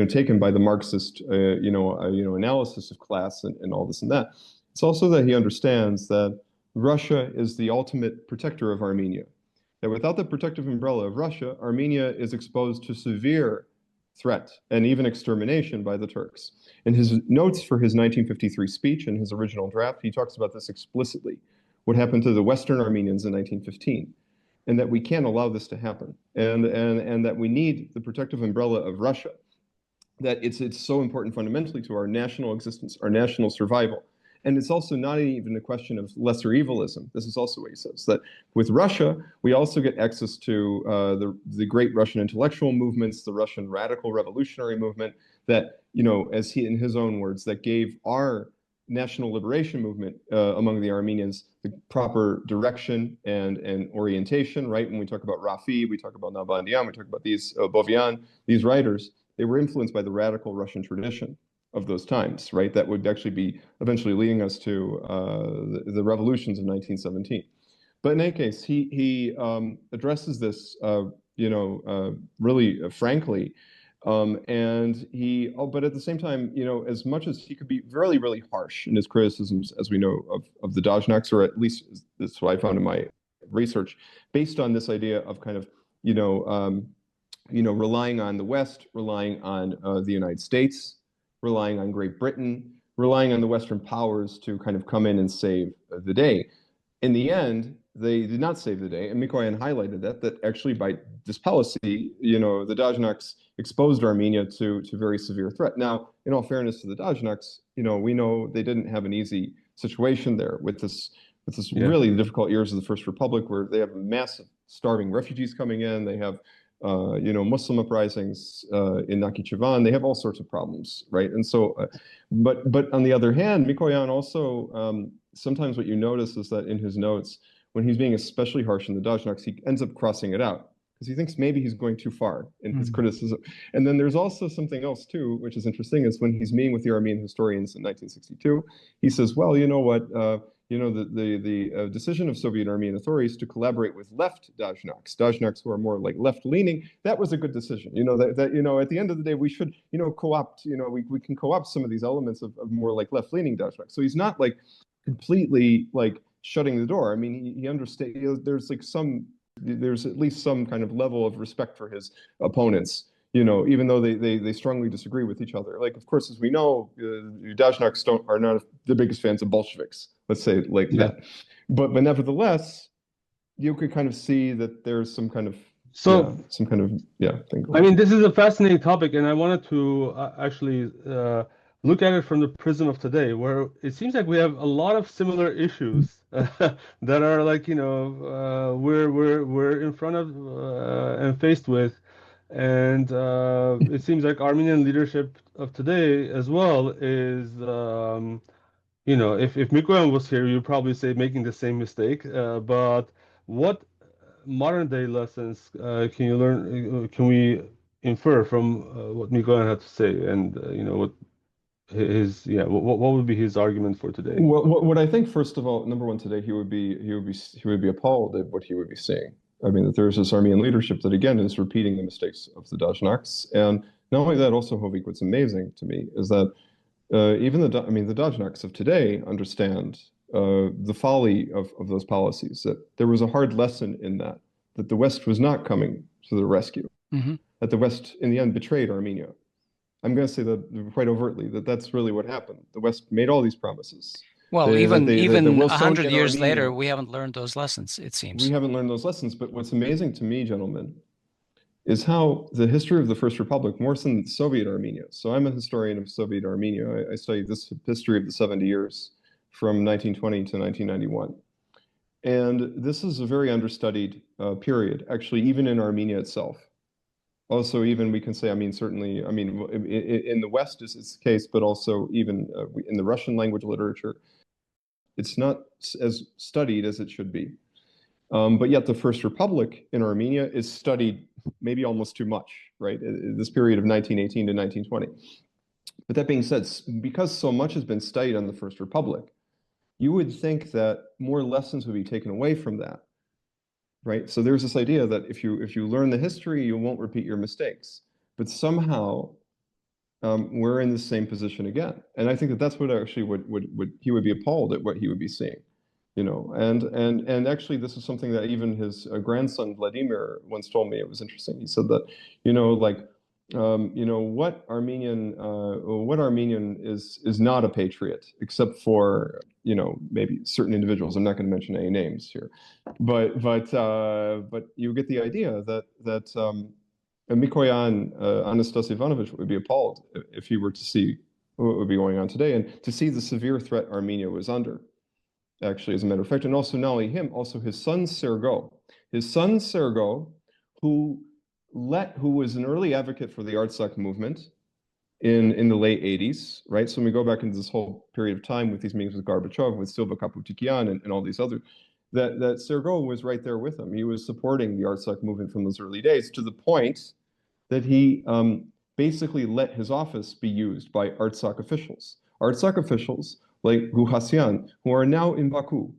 taken by the Marxist, analysis of class and all this and that. It's also that he understands that Russia is the ultimate protector of Armenia. That without the protective umbrella of Russia, Armenia is exposed to severe threat and even extermination by the Turks. In his notes for his 1953 speech, in his original draft, he talks about this explicitly, what happened to the Western Armenians in 1915, and that we can't allow this to happen, and that we need the protective umbrella of Russia, that it's so important fundamentally to our national existence, our national survival. And it's also not even a question of lesser evilism. This is also what he says, that with Russia, we also get access to the great Russian intellectual movements, the Russian radical revolutionary movement that, as he, in his own words, that gave our national liberation movement among the Armenians the proper direction and orientation, right? When we talk about Rafi, we talk about Nalbandian, we talk about these Bovian, these writers, they were influenced by the radical Russian tradition of those times, right? That would actually be eventually leading us to the revolutions of 1917. But in any case, he addresses this, really frankly, and but at the same time, as much as he could be really, really harsh in his criticisms, as we know of the Dajnaks, or at least that's what I found in my research, based on this idea of kind of, relying on the West, relying on the United States, relying on Great Britain, relying on the Western powers to kind of come in and save the day. In the end, they did not save the day, and Mikoyan highlighted that actually by this policy, the Dajnaks exposed Armenia to very severe threat. Now, in all fairness to the Dajnaks, we know they didn't have an easy situation there with this really difficult years of the First Republic, where they have massive starving refugees coming in. They have Muslim uprisings in Nakhichevan. They have all sorts of problems, right? And so, but on the other hand, Mikoyan also, sometimes what you notice is that in his notes, when he's being especially harsh in the Dajnaks, he ends up crossing it out because he thinks maybe he's going too far in his criticism. And then there's also something else too, which is interesting, is when he's meeting with the Armenian historians in 1962, he says, well, you know what, the decision of Soviet Armenian authorities to collaborate with left Dajnaks who are more like left-leaning, that was a good decision. At the end of the day, we should, co-opt, we can co-opt some of these elements of more like left-leaning Dajnaks. So he's not like completely like shutting the door. I mean, he understands, there's at least some kind of level of respect for his opponents, even though they strongly disagree with each other. Like, of course, as we know, Dajnaks are not the biggest fans of Bolsheviks, let's say like that. But nevertheless, you could kind of see that there's some kind of thing going I mean, this is a fascinating topic, and I wanted to actually look at it from the prism of today, where it seems like we have a lot of similar issues that are like, we're in front of and faced with, and it seems like Armenian leadership of today as well is, if Mikoyan was here, you'd probably say making the same mistake. But what modern day lessons can you learn? Can we infer from what Mikoyan had to say, and what what would be his argument for today? Well, what I think, first of all, number one, today he would be appalled at what he would be seeing. I mean, that there's this Armenian leadership that again is repeating the mistakes of the Dajnaks, and not only that, also Hovik, what's amazing to me is that even the Dajnaks of today understand the folly of those policies. That there was a hard lesson in that the West was not coming to the rescue. Mm-hmm. That the West, in the end, betrayed Armenia. I'm going to say that quite overtly, that's really what happened. The West made all these promises. Well, even 100 years Armenia. later, we haven't learned those lessons, it seems. We haven't learned those lessons, but what's amazing to me, gentlemen, is how the history of the First Republic, more than Soviet Armenia. So I'm a historian of Soviet Armenia. I studied this history of the 70 years from 1920 to 1991. And this is a very understudied period, actually, even in Armenia itself. Also, even we can say, certainly, in the West is the case, but also even in the Russian language literature, it's not as studied as it should be. But yet the First Republic in Armenia is studied maybe almost too much, right? This period of 1918 to 1920. But that being said, because so much has been studied on the First Republic, you would think that more lessons would be taken away from that. Right, so there's this idea that if you learn the history, you won't repeat your mistakes. But somehow, we're in the same position again, and I think that's what actually would he would be appalled at what he would be seeing, And actually, this is something that even his grandson Vladimir once told me. It was interesting. He said that, what Armenian is not a patriot, except for maybe certain individuals. I'm not going to mention any names here, but you get the idea that Mikoyan, Anastas Ivanovich would be appalled if he were to see what would be going on today, and to see the severe threat Armenia was under, actually, as a matter of fact. And also not only him, also his son Sergo, who was an early advocate for the Artsakh movement in the late 80s, right? So when we go back into this whole period of time with these meetings with Gorbachev, with Silva Kaputikian, and all these other, that Sergo was right there with him. He was supporting the Artsakh movement from those early days, to the point that he basically let his office be used by Artsakh officials like Guhasyan, who are now in Baku.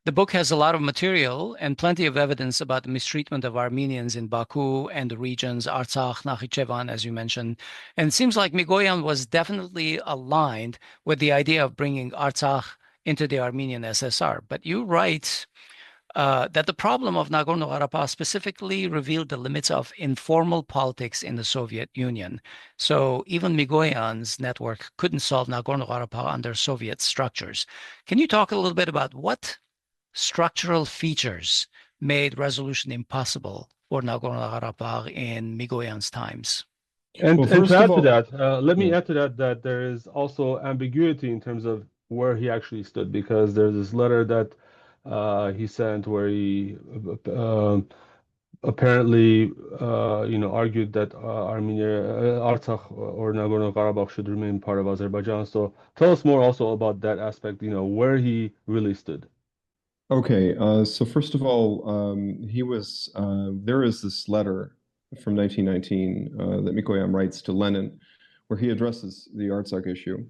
The book has a lot of material and plenty of evidence about the mistreatment of Armenians in Baku and the regions, Artsakh, Nakhichevan, as you mentioned. And it seems like Mikoyan was definitely aligned with the idea of bringing Artsakh into the Armenian SSR. But you write that the problem of Nagorno-Karabakh specifically revealed the limits of informal politics in the Soviet Union. So even Mikoyan's network couldn't solve Nagorno-Karabakh under Soviet structures. Can you talk a little bit about what structural features made resolution impossible for Nagorno-Karabakh in Mikoyan's times? And Well, to first add of to all- that, let me add to that there is also ambiguity in terms of where he actually stood, because there's this letter that he sent where he apparently argued that Artsakh or Nagorno-Karabakh should remain part of Azerbaijan. So tell us more also about that aspect, where he really stood. Okay, so first of all, there is this letter from 1919 that Mikoyan writes to Lenin, where he addresses the Artsakh issue.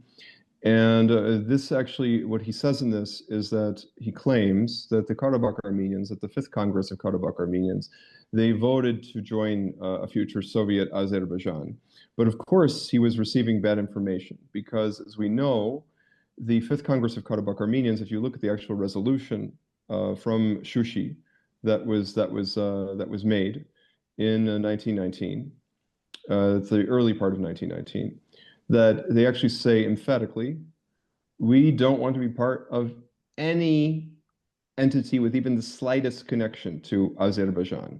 And this actually, what he says in this is that he claims that the Karabakh Armenians, at the Fifth Congress of Karabakh Armenians, they voted to join a future Soviet Azerbaijan. But of course, he was receiving bad information, because as we know, the Fifth Congress of Karabakh Armenians, if you look at the actual resolution from Shushi that was made in 1919, it's the early part of 1919, that they actually say emphatically, we don't want to be part of any entity with even the slightest connection to Azerbaijan.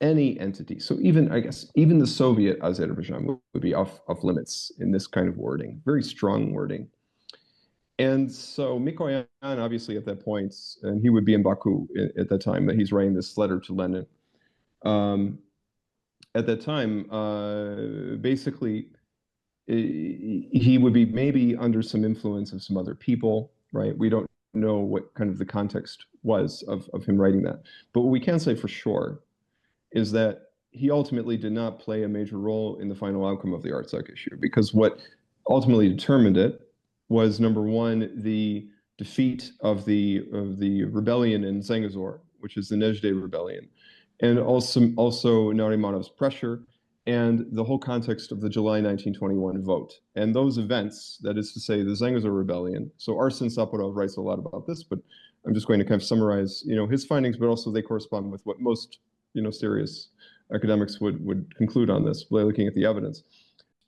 any entity. So even, I guess, even the Soviet Azerbaijan would be off limits in this kind of wording, very strong wording. And so Mikoyan, obviously at that point, and he would be in Baku at that time, that he's writing this letter to Lenin. At that time, basically, he would be maybe under some influence of some other people, right? We don't know what kind of the context was of him writing that. But what we can say for sure is that he ultimately did not play a major role in the final outcome of the Artsakh issue, because what ultimately determined it was, number one, the defeat of the rebellion in Zangezur, which is the Nezhde rebellion, and also Narimanov's pressure, and the whole context of the July 1921 vote. And those events, that is to say, the Zangezur rebellion. So Arsen Saparov writes a lot about this, but I'm just going to kind of summarize, his findings, but also they correspond with what most, serious academics would conclude on this by looking at the evidence.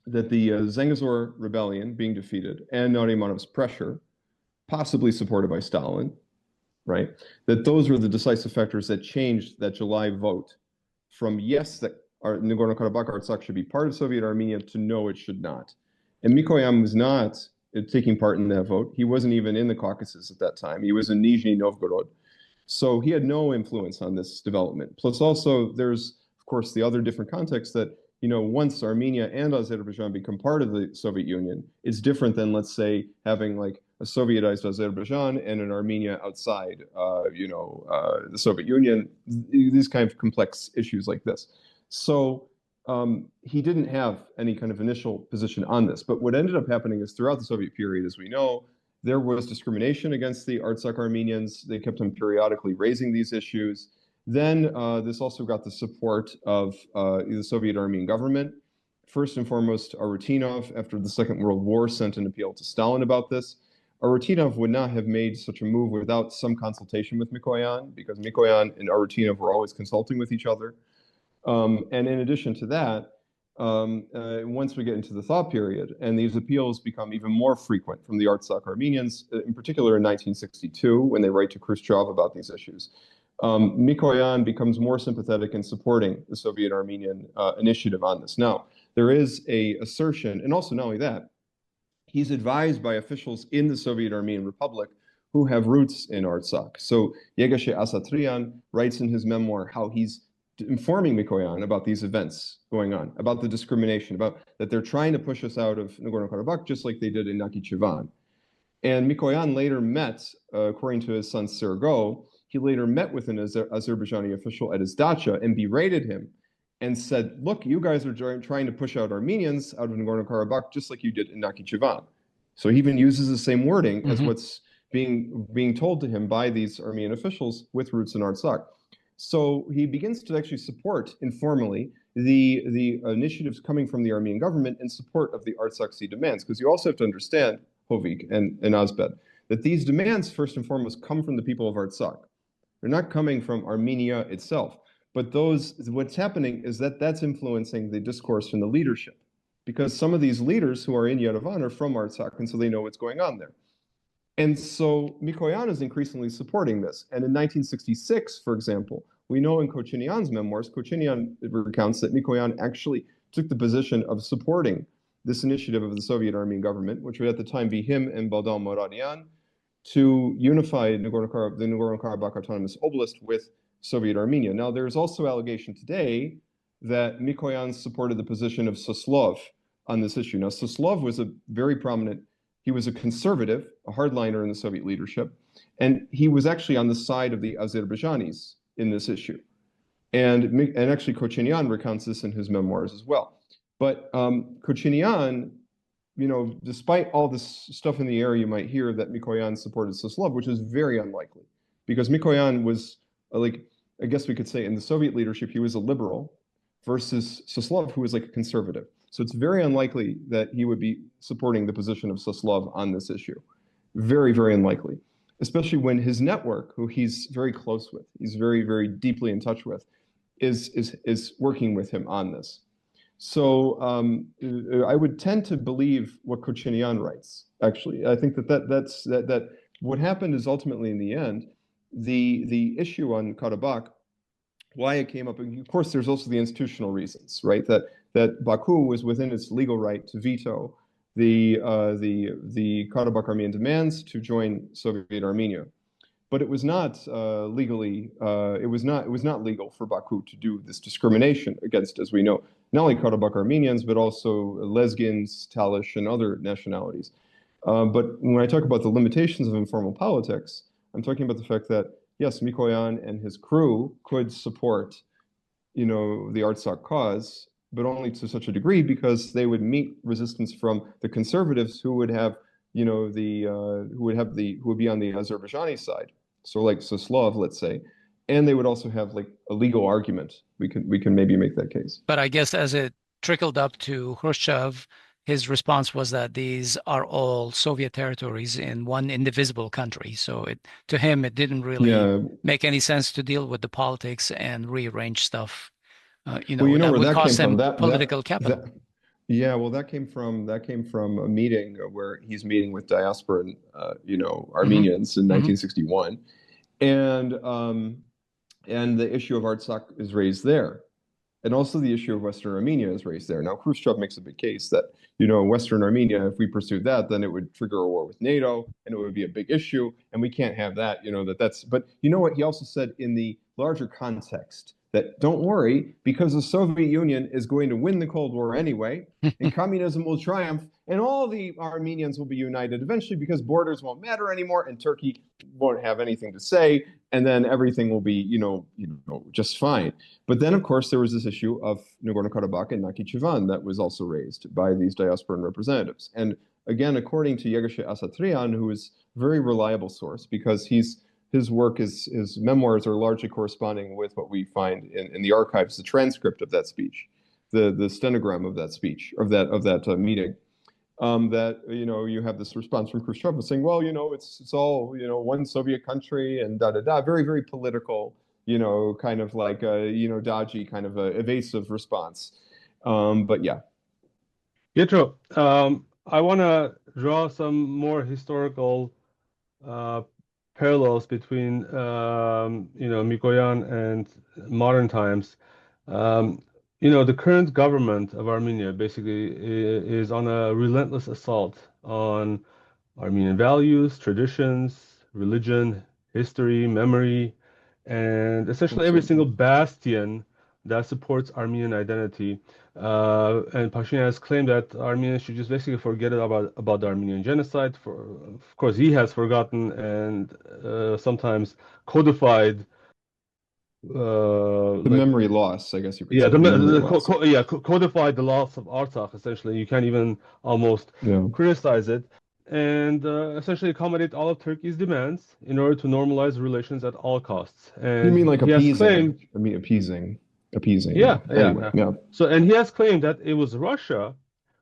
That the Zangezur rebellion being defeated and Narimanov's pressure, possibly supported by Stalin, right? That those were the decisive factors that changed that July vote from yes, that Nagorno-Karabakh Artsakh should be part of Soviet Armenia, to no, it should not. And Mikoyan was not taking part in that vote. He wasn't even in the Caucasus at that time. He was in Nizhny Novgorod. So he had no influence on this development. Plus also there's, of course, the other different context that, once Armenia and Azerbaijan become part of the Soviet Union, it's different than, let's say, having like a Sovietized Azerbaijan and an Armenia outside, the Soviet Union, these kind of complex issues like this. So he didn't have any kind of initial position on this. But what ended up happening is throughout the Soviet period, as we know, there was discrimination against the Artsakh Armenians. They kept on periodically raising these issues. Then this also got the support of the Soviet Armenian government. First and foremost, Arutinov, after the Second World War, sent an appeal to Stalin about this. Arutinov would not have made such a move without some consultation with Mikoyan, because Mikoyan and Arutinov were always consulting with each other. And in addition to that, once we get into the thaw period, and these appeals become even more frequent from the Artsakh Armenians, in particular in 1962, when they write to Khrushchev about these issues, Mikoyan becomes more sympathetic in supporting the Soviet Armenian initiative on this. Now, there is a assertion, and also not only that, he's advised by officials in the Soviet Armenian Republic who have roots in Artsakh. So Yegashe Asatryan writes in his memoir how he's informing Mikoyan about these events going on, about the discrimination, about that they're trying to push us out of Nagorno-Karabakh, just like they did in Nakhichevan. And Mikoyan later met, according to his son Sergo, he later met with an Azerbaijani official at his dacha and berated him and said, look, you guys are trying to push out Armenians out of Nagorno-Karabakh, just like you did in Nakhichevan. So he even uses the same wording as what's being told to him by these Armenian officials with roots in Artsakh. So he begins to actually support informally the initiatives coming from the Armenian government in support of the Artsakh demands, because you also have to understand, Hovik and Asbed, that these demands first and foremost come from the people of Artsakh. They're not coming from Armenia itself, but what's happening is that that's influencing the discourse from the leadership, because some of these leaders who are in Yerevan are from Artsakh, and so they know what's going on there. And so Mikoyan is increasingly supporting this. And in 1966, for example, we know in Kochinyan's memoirs, Kochinyan recounts that Mikoyan actually took the position of supporting this initiative of the Soviet Armenian government, which would at the time be him and Baldan Moradyan, to unify the Nagorno-Karabakh Autonomous Oblast with Soviet Armenia. Now, there's also allegation today that Mikoyan supported the position of Soslov on this issue. Now, Soslov was a very prominent, he was a conservative, a hardliner in the Soviet leadership, and he was actually on the side of the Azerbaijanis in this issue. And actually Kochinyan recounts this in his memoirs as well. But Kochinyan, despite all this stuff in the air, you might hear that Mikoyan supported Soslov, which is very unlikely, because Mikoyan was, I guess we could say in the Soviet leadership, he was a liberal, versus Soslov, who was like a conservative. So it's very unlikely that he would be supporting the position of Soslov on this issue. Very, very unlikely, especially when his network, who he's very close with, he's very, very deeply in touch with, is working with him on this. So I would tend to believe what Kochinyan writes, actually. I think that what happened is ultimately in the end, the issue on Karabakh why it came up. Of course, there's also the institutional reasons, right? That Baku was within its legal right to veto the Karabakh Armenian demands to join Soviet Armenia. But it was not legally, it was not legal for Baku to do this discrimination against, as we know, not only Karabakh Armenians, but also Lezgins, Talish, and other nationalities. But when I talk about the limitations of informal politics, I'm talking about the fact that, yes, Mikoyan and his crew could support, the Artsakh cause, but only to such a degree because they would meet resistance from the conservatives who would have, who would be on the Azerbaijani side. So like Soslov, let's say, and they would also have like a legal argument. We can maybe make that case. But I guess as it trickled up to Khrushchev, his response was that these are all Soviet territories in one indivisible country. So to him, it didn't really make any sense to deal with the politics and rearrange stuff. That would cost them political capital. Yeah, well, that came from a meeting where he's meeting with diasporan, Armenians in 1961, and the issue of Artsakh is raised there, and also the issue of Western Armenia is raised there. Now, Khrushchev makes a big case that Western Armenia, if we pursued that, then it would trigger a war with NATO, and it would be a big issue, and we can't have that. But you know what? He also said in the larger context that don't worry, because the Soviet Union is going to win the Cold War anyway, and communism will triumph, and all the Armenians will be united eventually because borders won't matter anymore, and Turkey won't have anything to say, and then everything will be, just fine. But then, of course, there was this issue of Nagorno-Karabakh and Nakhichevan that was also raised by these diasporan representatives. And again, according to Yegashe Asatryan, who is a very reliable source, because his work, his memoirs are largely corresponding with what we find in the archives, the transcript of that speech, the stenogram of that speech, of that meeting. That you have this response from Khrushchev saying, well, it's all one Soviet country and very, very political, kind of like dodgy, kind of evasive response. But yeah. Pietro, I want to draw some more historical parallels between Mikoyan and modern times. The current government of Armenia basically is on a relentless assault on Armenian values, traditions, religion, history, memory, and essentially every single bastion that supports Armenian identity. And Pashinyan has claimed that Armenians should just basically forget about the Armenian genocide. Of course, he has forgotten and sometimes codified the memory loss, I guess you could say. Codified the loss of Artsakh, essentially. You can't even almost criticize it. And essentially accommodate all of Turkey's demands in order to normalize relations at all costs. And you mean like appeasing? Appeasing. Yeah. So, and he has claimed that it was Russia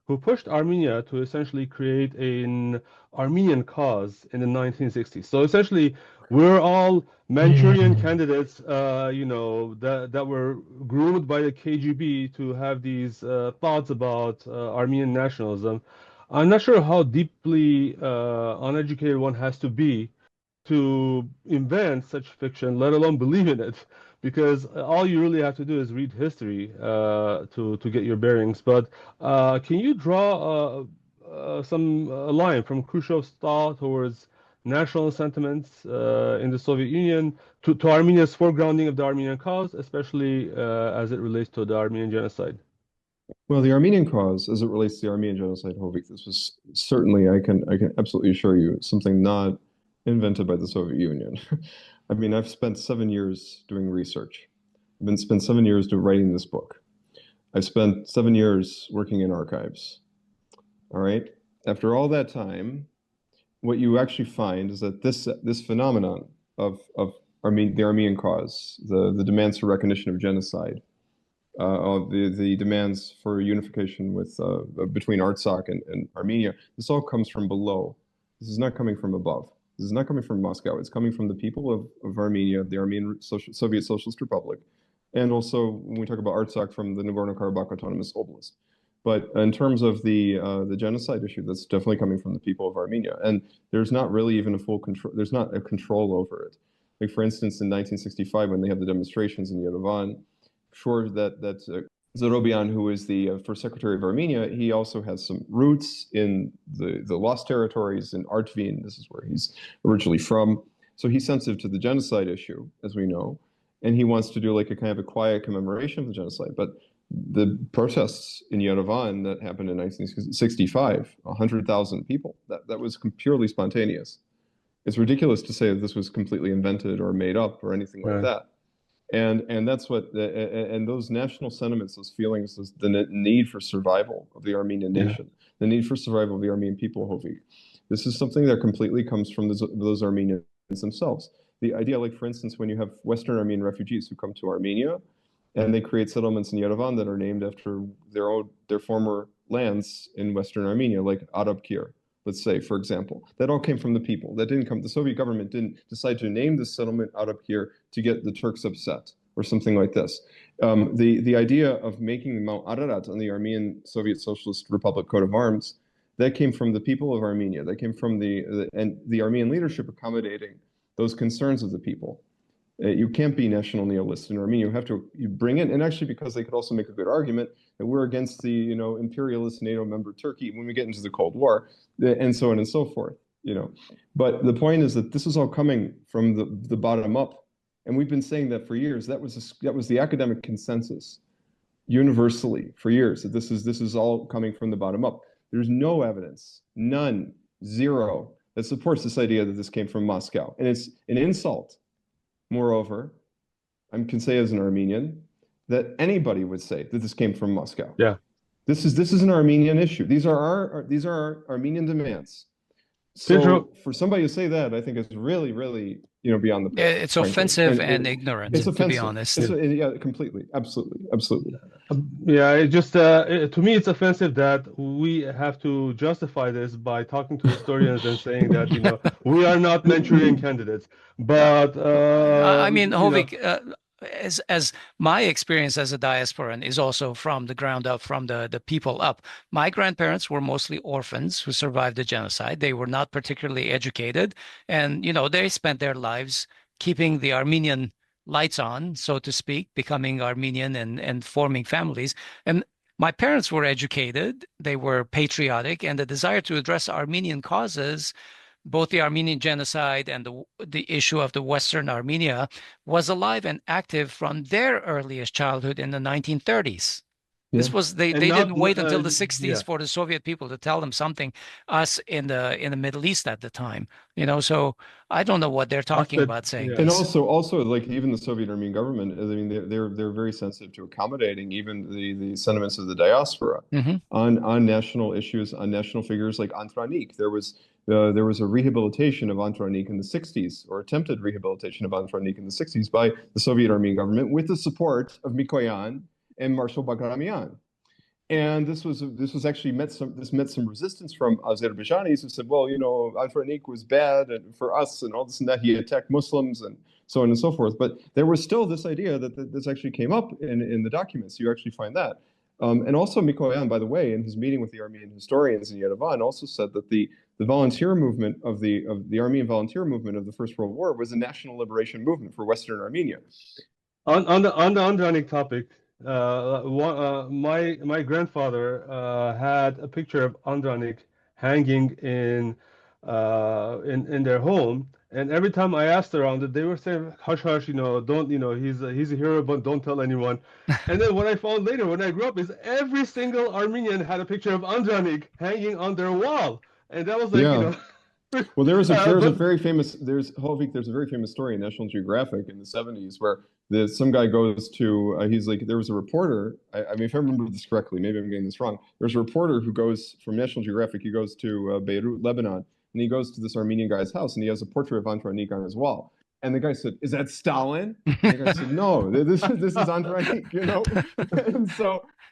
who pushed Armenia to essentially create an Armenian cause in the 1960s. So essentially, we're all Manchurian candidates, that were groomed by the KGB to have these thoughts about Armenian nationalism. I'm not sure how deeply uneducated one has to be to invent such fiction, let alone believe in it, because all you really have to do is read history to get your bearings. But can you draw a line from Khrushchev's thaw towards national sentiments in the Soviet Union to Armenia's foregrounding of the Armenian cause, especially as it relates to the Armenian genocide? Well, the Armenian cause, as it relates to the Armenian genocide, Hovik, this was certainly, I can absolutely assure you, something not invented by the Soviet Union. I mean, I've spent 7 years doing research. I've spent 7 years writing this book. I've spent 7 years working in archives. All right. After all that time, what you actually find is that this phenomenon of the Armenian cause, the demands for recognition of genocide, the demands for unification between Artsakh and Armenia, this all comes from below. This is not coming from above. This is not coming from Moscow. It's coming from the people of Armenia, the Armenian Soviet Socialist Republic, and also when we talk about Artsakh, from the Nagorno-Karabakh Autonomous Oblast. But in terms of the genocide issue, that's definitely coming from the people of Armenia, and there's not really even a full control. There's not a control over it. Like, for instance, in 1965, when they have the demonstrations in Yerevan, sure that Zorobian, who is the first secretary of Armenia, he also has some roots in the lost territories in Artvin. This is where he's originally from. So he's sensitive to the genocide issue, as we know, and he wants to do like a kind of a quiet commemoration of the genocide. But the protests in Yerevan that happened in 1965, 100,000 people, that was purely spontaneous. It's ridiculous to say that this was completely invented or made up or anything like that. And that's what, and those national sentiments, those feelings, the need for survival of the Armenian nation, the need for survival of the Armenian people, Hovik. This is something that completely comes from those Armenians themselves. The idea, like, for instance, when you have Western Armenian refugees who come to Armenia and they create settlements in Yerevan that are named after their former lands in Western Armenia, like Arabkir, let's say, for example. That all came from the people. That didn't come, the Soviet government didn't decide to name this settlement Arabkir to get the Turks upset or something like this. The idea of making Mount Ararat on the Armenian Soviet Socialist Republic coat of arms, that came from the people of Armenia. That came from the Armenian leadership accommodating those concerns of the people. You can't be national nihilist in Armenia. You bring in, and actually because they could also make a good argument that we're against the imperialist NATO member Turkey when we get into the Cold War, and so on and so forth. But the point is that this is all coming from the bottom up, and we've been saying that for years. That was the academic consensus universally for years, that this is all coming from the bottom up. There's no evidence, none, zero, that supports this idea that this came from Moscow. And it's an insult, moreover, I can say as an Armenian, that anybody would say that this came from Moscow. Yeah. This is an Armenian issue. These are our Armenian demands. So Pietro, for somebody to say that, I think is really, really, beyond the pale. It's offensive and ignorant, it's offensive, to be honest. Yeah, completely, absolutely. Yeah, it just to me it's offensive that we have to justify this by talking to historians and saying that we are not Manchurian candidates. But I mean, Hovik, as my experience as a diasporan is also from the ground up, from the people up. My grandparents were mostly orphans who survived the genocide. They were not particularly educated, and they spent their lives keeping the Armenian lights on, so to speak, becoming Armenian and forming families. And my parents were educated, they were patriotic, and the desire to address Armenian causes, both the Armenian genocide and the issue of the Western Armenia, was alive and active from their earliest childhood in the 1930s. Yeah. This was they didn't wait until the 60s for the Soviet people to tell them something. Us in the Middle East at the time, so I don't know what they're talking about saying. And also, like, even the Soviet Armenian government, I mean, they're very sensitive to accommodating even the sentiments of the diaspora on national issues, on national figures like Antranik. There was a rehabilitation of Antranik in the 60s, or attempted rehabilitation of Antranik in the 60s by the Soviet Armenian government with the support of Mikoyan and Marshal Bagramian. And this actually met some resistance from Azerbaijanis who said, well, Antranik was bad for us and all this and that. He attacked Muslims and so on and so forth. But there was still this idea that this actually came up in the documents. You actually find that. And also Mikoyan, by the way, in his meeting with the Armenian historians in Yerevan, also said that the volunteer movement of the Armenian volunteer movement of the First World War was a national liberation movement for Western Armenia. On the Andranik topic, my grandfather had a picture of Andranik hanging in their home, and every time I asked around it, they were saying, "Hush, hush, don't, he's a hero, but don't tell anyone." And then what I found later, when I grew up, is every single Armenian had a picture of Andranik hanging on their wall, and that was like, Well, there's a very famous story in National Geographic in the 70s where some guy goes to, there was a reporter, I mean, if I remember this correctly, maybe I'm getting this wrong. There's a reporter who goes from National Geographic, he goes to Beirut, Lebanon, and he goes to this Armenian guy's house and he has a portrait of Antranik on his wall. And the guy said, "Is that Stalin?" And the guy said, "No, this is Antranik,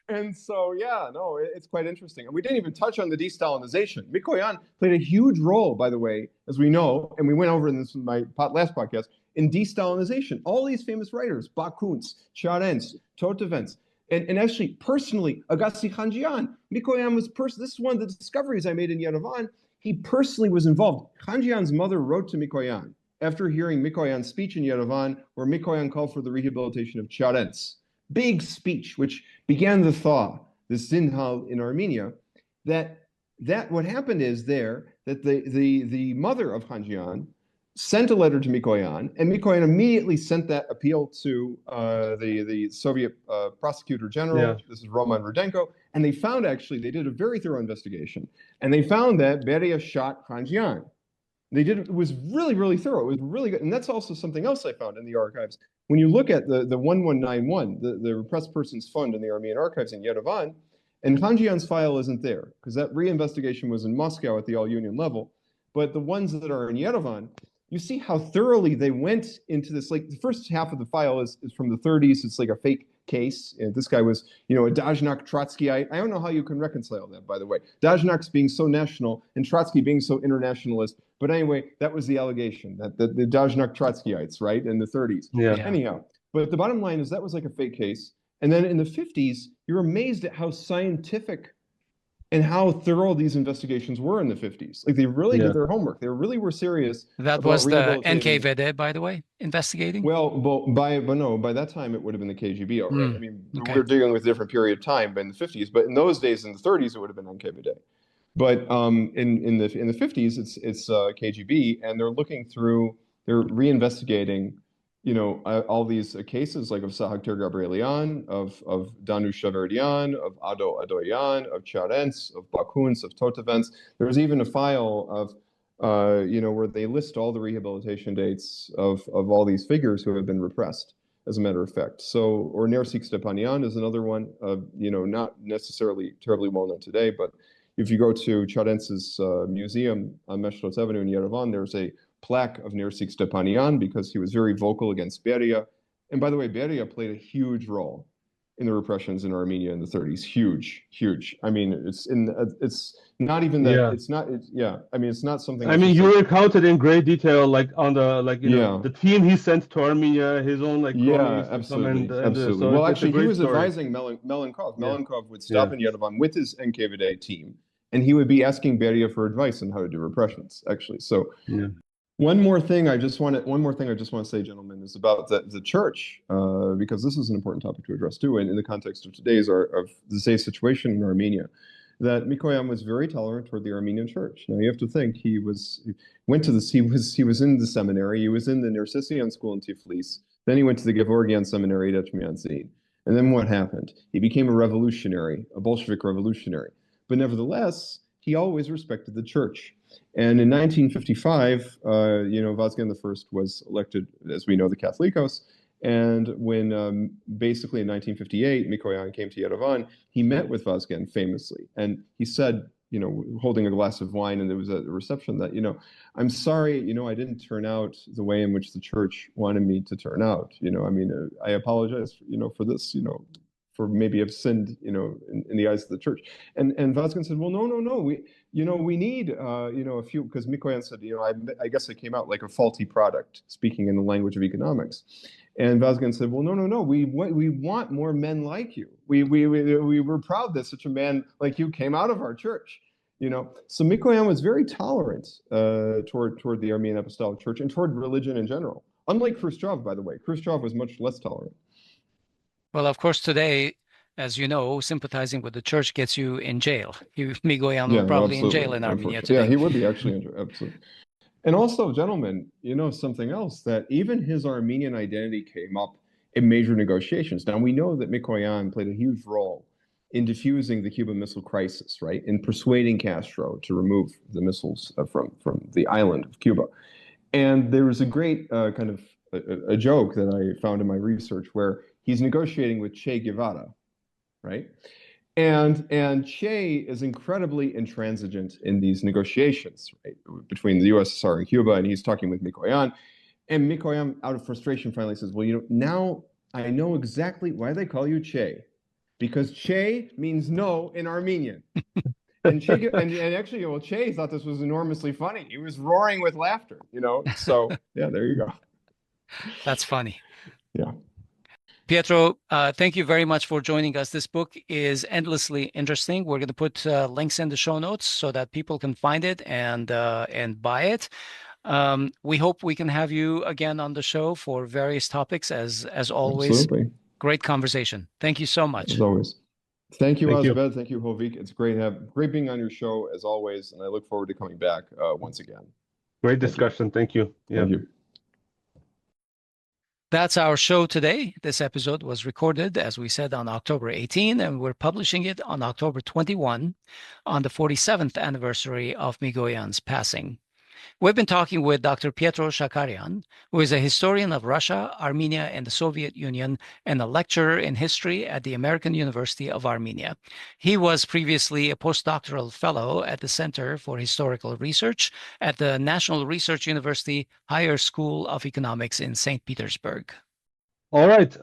And so, yeah, no, it's quite interesting. And we didn't even touch on the de-Stalinization. Mikoyan played a huge role, by the way, as we know, and we went over in this in my last podcast, in de-Stalinization. All these famous writers, Bakuntz, Charents, Totevents, and actually, personally, Agassi Khanjian. Mikoyan was this is one of the discoveries I made in Yerevan. He personally was involved. Khanjian's mother wrote to Mikoyan after hearing Mikoyan's speech in Yerevan, where Mikoyan called for the rehabilitation of Charents. Big speech, which began the thaw, the Zinhal in Armenia, that what happened is there that the mother of Khanjian sent a letter to Mikoyan, and Mikoyan immediately sent that appeal to the Soviet prosecutor general. Yeah. This is Roman Rudenko, and they found, actually, they did a very thorough investigation, and they found that Beria shot Khanjian. It was really, really thorough. It was really good. And that's also something else I found in the archives. When you look at the 1191, the Repressed Persons Fund in the Armenian archives in Yerevan, and Khanjian's file isn't there, because that reinvestigation was in Moscow at the all-union level. But the ones that are in Yerevan, you see how thoroughly they went into this. Like, the first half of the file is from the 30s. It's like a fake case. And this guy was, a Dajnak Trotskyite. I don't know how you can reconcile that, by the way. Dajnak's being so national and Trotsky being so internationalist. But anyway, that was the allegation, that the Dajnak Trotskyites, right, in the 30s. Yeah. Anyhow, but the bottom line is that was like a fake case. And then in the 50s, you're amazed at how scientific and how thorough these investigations were in the 50s. Like, they really did their homework. They really were serious. That was the NKVD, by the way, investigating? Well, by that time, it would have been the KGB already. I mean, okay. We're dealing with a different period of time, but in the 50s. But in those days, in the 30s, it would have been NKVD. But in the 50s, it's KGB, and they're reinvestigating, all these cases, like of Sahaktir Gabrielian, of Danush Shaverdian, of Ado Adoyan, of Charents, of Bakuns, of Totevents. There's even a file of, where they list all the rehabilitation dates of all these figures who have been repressed, as a matter of fact. So, or Nersik Stepanyan is another one, not necessarily terribly well known today, but if you go to Charents's museum on Meshkot Avenue in Yerevan, there's a plaque of Nersik Stepanyan because he was very vocal against Beria. And by the way, Beria played a huge role in the repressions in Armenia in the 30s. Huge. I mean, it's not even that. Yeah. It's not something. I mean, you recounted in great detail, like on the team he sent to Armenia, his own absolutely. So well, actually, he was story. advising Melenkov. Melenkov would stop in Yerevan with his NKVD team, and he would be asking Beria for advice on how to do repressions. Actually, so. Yeah. One more thing I just want to say, gentlemen, is about the church, because this is an important topic to address too, and in the context of today's situation in Armenia, that Mikoyan was very tolerant toward the Armenian Church. Now you have to think he was in the seminary, he was in the Nersisian school in Tiflis, then he went to the Gevorgian seminary at Echmiadzin, and then what happened? He became a revolutionary, a Bolshevik revolutionary, but nevertheless, he always respected the church. And in 1955, Vazgen I was elected, as we know, the Catholicos. And when basically in 1958, Mikoyan came to Yerevan, he met with Vazgen famously. And he said, holding a glass of wine, and there was a reception that, I'm sorry, I didn't turn out the way in which the church wanted me to turn out. I apologize, for this, for maybe have sinned, in the eyes of the church. And Vazgen said, well, no, we need, a few, because Mikoyan said, I guess I came out like a faulty product, speaking in the language of economics. And Vazgen said, well, no, we want more men like you. We were proud that such a man like you came out of our church, So Mikoyan was very tolerant toward the Armenian Apostolic Church and toward religion in general. Unlike Khrushchev, by the way. Khrushchev was much less tolerant. Well, of course, today, as you know, sympathizing with the church gets you in jail. Mikoyan will probably in jail in Armenia today. Yeah, he would be actually in jail, absolutely. And also, gentlemen, something else, that even his Armenian identity came up in major negotiations. Now, we know that Mikoyan played a huge role in diffusing the Cuban Missile Crisis, right? In persuading Castro to remove the missiles from the island of Cuba. And there was a great kind of a joke that I found in my research where he's negotiating with Che Guevarra, right? And Che is incredibly intransigent in these negotiations, right, between the USSR and Cuba, and he's talking with Mikoyan. And Mikoyan, out of frustration, finally says, well, now I know exactly why they call you Che, because Che means no in Armenian. And actually, well, Che thought this was enormously funny. He was roaring with laughter, So, yeah, there you go. That's funny. Yeah. Pietro, thank you very much for joining us. This book is endlessly interesting. We're going to put links in the show notes so that people can find it and buy it. We hope we can have you again on the show for various topics. As always, Absolutely. great conversation. Thank you so much. As always. Thank you, Thank you. Asbed. Thank you, Hovik. It's great being on your show as always, and I look forward to coming back once again. Great discussion. Thank you. Yeah. Thank you. That's our show today. This episode was recorded, as we said, on October 18, and we're publishing it on October 21, on the 47th anniversary of Mikoyan's passing. We've been talking with Dr. Pietro Shakarian, who is a historian of Russia, Armenia, and the Soviet Union, and a lecturer in history at the American University of Armenia. He was previously a postdoctoral fellow at the Center for Historical Research at the National Research University Higher School of Economics in St. Petersburg. All right.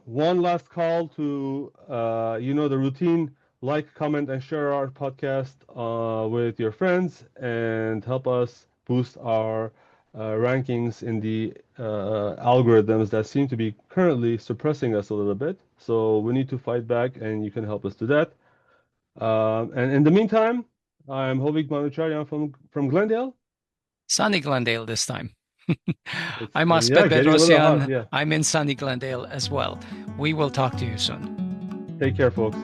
One last call to, the routine. Like, comment, and share our podcast with your friends and help us boost our rankings in the algorithms that seem to be currently suppressing us a little bit. So we need to fight back, and you can help us do that. And in the meantime, I'm Hovik Manucharyan from Glendale. Sunny Glendale this time. I'm Asbed Bedrossian. Bedrossian. I'm in sunny Glendale as well. We will talk to you soon. Take care, folks.